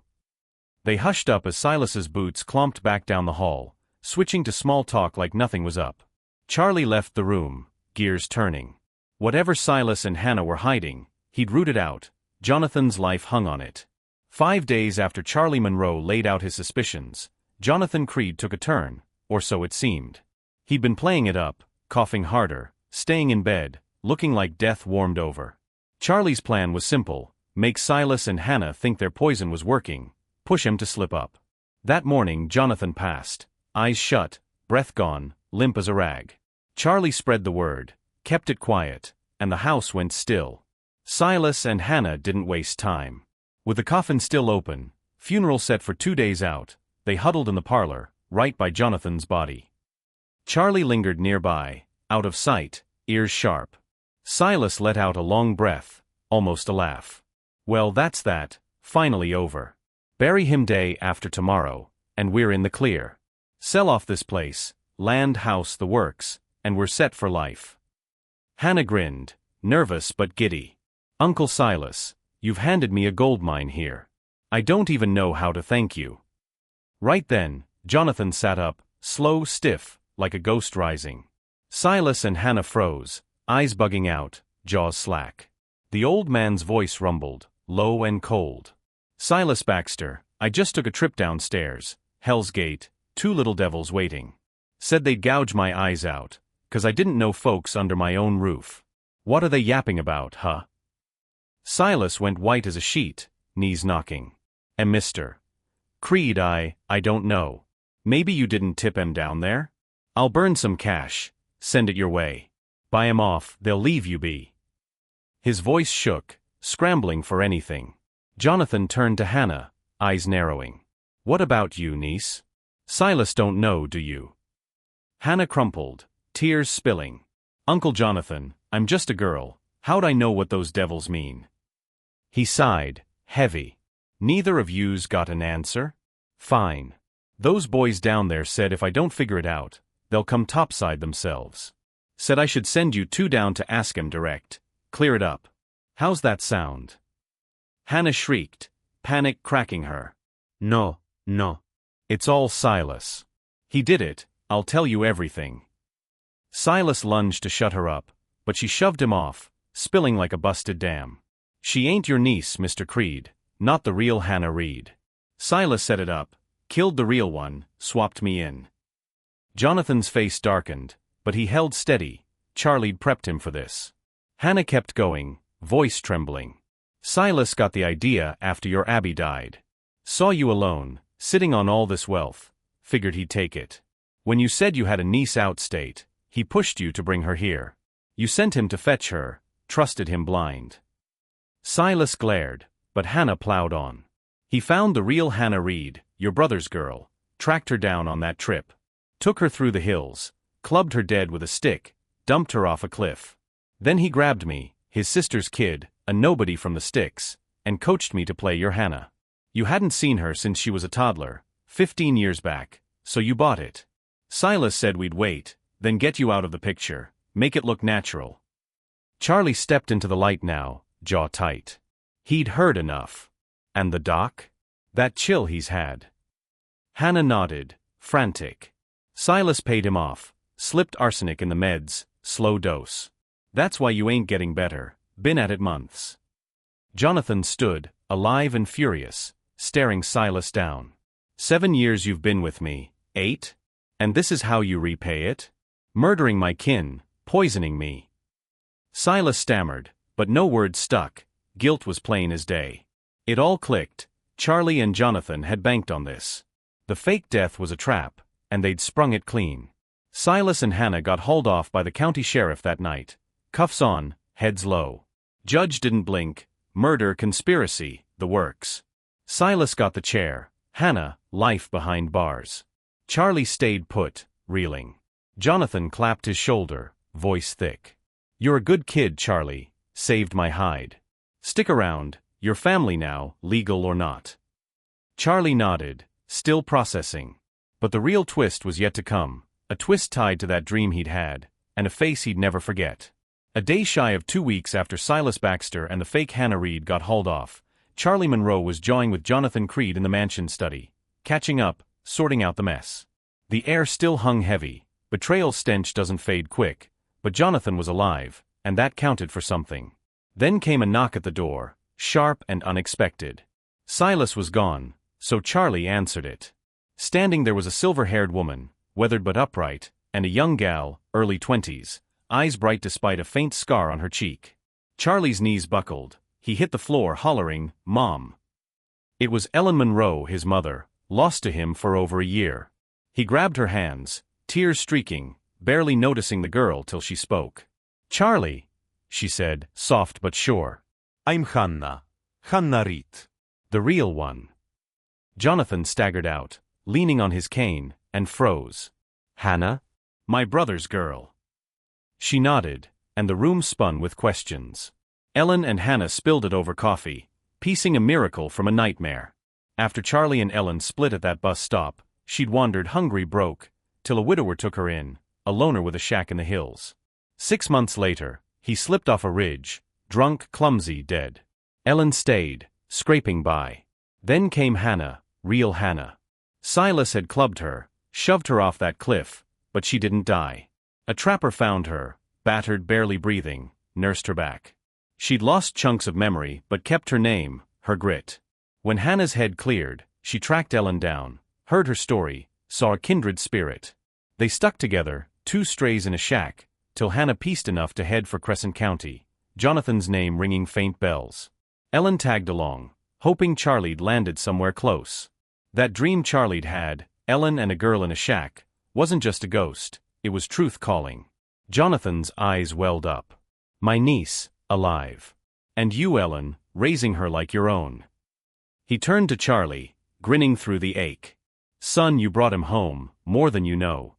They hushed up as Silas's boots clomped back down the hall, switching to small talk like nothing was up. Charlie left the room, gears turning. Whatever Silas and Hannah were hiding, he'd rooted out. Jonathan's life hung on it. 5 days after Charlie Monroe laid out his suspicions, Jonathan Creed took a turn, or so it seemed. He'd been playing it up, coughing harder, staying in bed, looking like death warmed over. Charlie's plan was simple: make Silas and Hannah think their poison was working, push him to slip up. That morning Jonathan passed, eyes shut, breath gone, limp as a rag. Charlie spread the word, kept it quiet, and the house went still. Silas and Hannah didn't waste time. With the coffin still open, funeral set for 2 days out, they huddled in the parlor, right by Jonathan's body. Charlie lingered nearby, out of sight, ears sharp. Silas let out a long breath, almost a laugh. Well, that's that, finally over. Bury him day after tomorrow, and we're in the clear. Sell off this place, land, house, the works, and we're set for life. Hannah grinned, nervous but giddy. Uncle Silas, you've handed me a goldmine here. I don't even know how to thank you. Right then, Jonathan sat up, slow, stiff, like a ghost rising. Silas and Hannah froze, eyes bugging out, jaws slack. The old man's voice rumbled, low and cold. Silas Baxter, I just took a trip downstairs, Hell's Gate, 2 little devils waiting. Said they'd gouge my eyes out, 'cause I didn't know folks under my own roof. What are they yapping about, huh? Silas went white as a sheet, knees knocking. And Mr. Creed, I don't know. Maybe you didn't tip 'em down there? I'll burn some cash, send it your way. Buy 'em off, they'll leave you be. His voice shook, scrambling for anything. Jonathan turned to Hannah, eyes narrowing. What about you, niece? Silas don't know, do you? Hannah crumpled, tears spilling. Uncle Jonathan, I'm just a girl, how'd I know what those devils mean? He sighed, heavy. Neither of you's got an answer? Fine. Those boys down there said if I don't figure it out, they'll come topside themselves. Said I should send you 2 down to ask 'em direct. Clear it up. How's that sound? Hannah shrieked, panic cracking her. No. It's all Silas. He did it, I'll tell you everything. Silas lunged to shut her up, but she shoved him off, spilling like a busted dam. She ain't your niece, Mr. Creed, not the real Hannah Reed. Silas set it up, killed the real one, swapped me in. Jonathan's face darkened, but he held steady. Charlie'd prepped him for this. Hannah kept going, voice trembling. Silas got the idea after your Abby died. Saw you alone, sitting on all this wealth, figured he'd take it. When you said you had a niece outstate, he pushed you to bring her here. You sent him to fetch her, trusted him blind. Silas glared, but Hannah plowed on. He found the real Hannah Reed, your brother's girl, tracked her down on that trip. Took her through the hills, clubbed her dead with a stick, dumped her off a cliff. Then he grabbed me, his sister's kid, a nobody from the sticks, and coached me to play your Hannah. You hadn't seen her since she was a toddler, 15 years back, so you bought it. Silas said we'd wait, then get you out of the picture, make it look natural. Charlie stepped into the light now, jaw tight. He'd heard enough. And the doc? That chill he's had. Hannah nodded, frantic. Silas paid him off, slipped arsenic in the meds, slow dose. That's why you ain't getting better, been at it months. Jonathan stood, alive and furious, staring Silas down. 7 years you've been with me, 8? And this is how you repay it? Murdering my kin, poisoning me. Silas stammered, but no words stuck. Guilt was plain as day. It all clicked. Charlie and Jonathan had banked on this. The fake death was a trap, and they'd sprung it clean. Silas and Hannah got hauled off by the county sheriff that night. Cuffs on, heads low. Judge didn't blink. Murder, conspiracy, the works. Silas got the chair. Hannah, life behind bars. Charlie stayed put, reeling. Jonathan clapped his shoulder, voice thick. You're a good kid, Charlie. Saved my hide. Stick around, you're family now, legal or not. Charlie nodded, still processing. But the real twist was yet to come, a twist tied to that dream he'd had, and a face he'd never forget. A day shy of 2 weeks after Silas Baxter and the fake Hannah Reed got hauled off, Charlie Monroe was jawing with Jonathan Creed in the mansion study, catching up, sorting out the mess. The air still hung heavy, betrayal stench doesn't fade quick, but Jonathan was alive, and that counted for something. Then came a knock at the door, sharp and unexpected. Silas was gone, so Charlie answered it. Standing there was a silver-haired woman, weathered but upright, and a young gal, early 20s, eyes bright despite a faint scar on her cheek. Charlie's knees buckled. He hit the floor hollering, "Mom." It was Ellen Monroe, his mother, lost to him for over a year. He grabbed her hands, tears streaking, barely noticing the girl till she spoke. "Charlie," she said, soft but sure. I'm Hannah. Hannah Reed. "The real one." Jonathan staggered out, leaning on his cane, and froze. "Hannah? My brother's girl." She nodded, and the room spun with questions. Ellen and Hannah spilled it over coffee, piecing a miracle from a nightmare. After Charlie and Ellen split at that bus stop, she'd wandered hungry broke, till a widower took her in, a loner with a shack in the hills. 6 months later, he slipped off a ridge, drunk, clumsy, dead. Ellen stayed, scraping by. Then came Hannah, real Hannah. Silas had clubbed her, shoved her off that cliff, but she didn't die. A trapper found her, battered, barely breathing, nursed her back. She'd lost chunks of memory but kept her name, her grit. When Hannah's head cleared, she tracked Ellen down, heard her story, saw a kindred spirit. They stuck together, two strays in a shack, till Hannah pieced enough to head for Crescent County, Jonathan's name ringing faint bells. Ellen tagged along, hoping Charlie'd landed somewhere close. That dream Charlie'd had, Ellen and a girl in a shack, wasn't just a ghost, it was truth calling. Jonathan's eyes welled up. "My niece, alive. And you, Ellen, raising her like your own." He turned to Charlie, grinning through the ache. "Son, you brought him home, more than you know."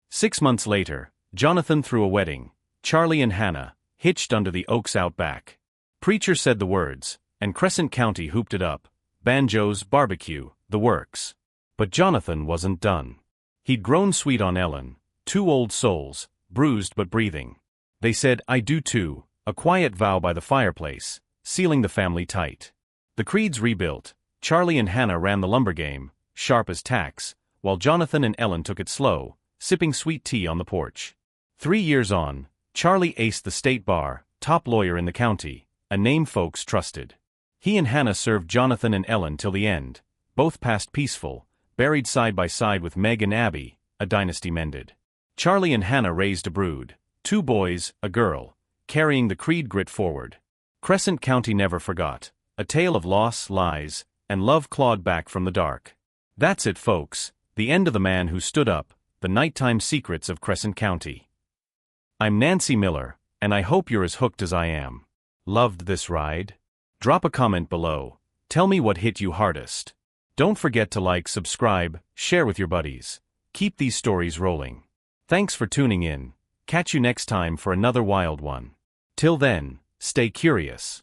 6 months later, Jonathan threw a wedding, Charlie and Hannah, hitched under the oaks out back. Preacher said the words, and Crescent County hooped it up, banjos, barbecue, the works. But Jonathan wasn't done. He'd grown sweet on Ellen, two old souls, bruised but breathing. They said, "I do too," a quiet vow by the fireplace, sealing the family tight. The creeds rebuilt, Charlie and Hannah ran the lumber game, sharp as tacks, while Jonathan and Ellen took it slow, sipping sweet tea on the porch. 3 years on, Charlie aced the state bar, top lawyer in the county, a name folks trusted. He and Hannah served Jonathan and Ellen till the end, both passed peaceful, buried side by side with Meg and Abby, a dynasty mended. Charlie and Hannah raised a brood, 2 boys, a girl, carrying the creed grit forward. Crescent County never forgot, a tale of loss, lies, and love clawed back from the dark. That's it, folks, the end of the man who stood up, the nighttime secrets of Crescent County. I'm Nancy Miller, and I hope you're as hooked as I am. Loved this ride? Drop a comment below, tell me what hit you hardest. Don't forget to like, subscribe, share with your buddies. Keep these stories rolling. Thanks for tuning in. Catch you next time for another wild one. Till then, stay curious.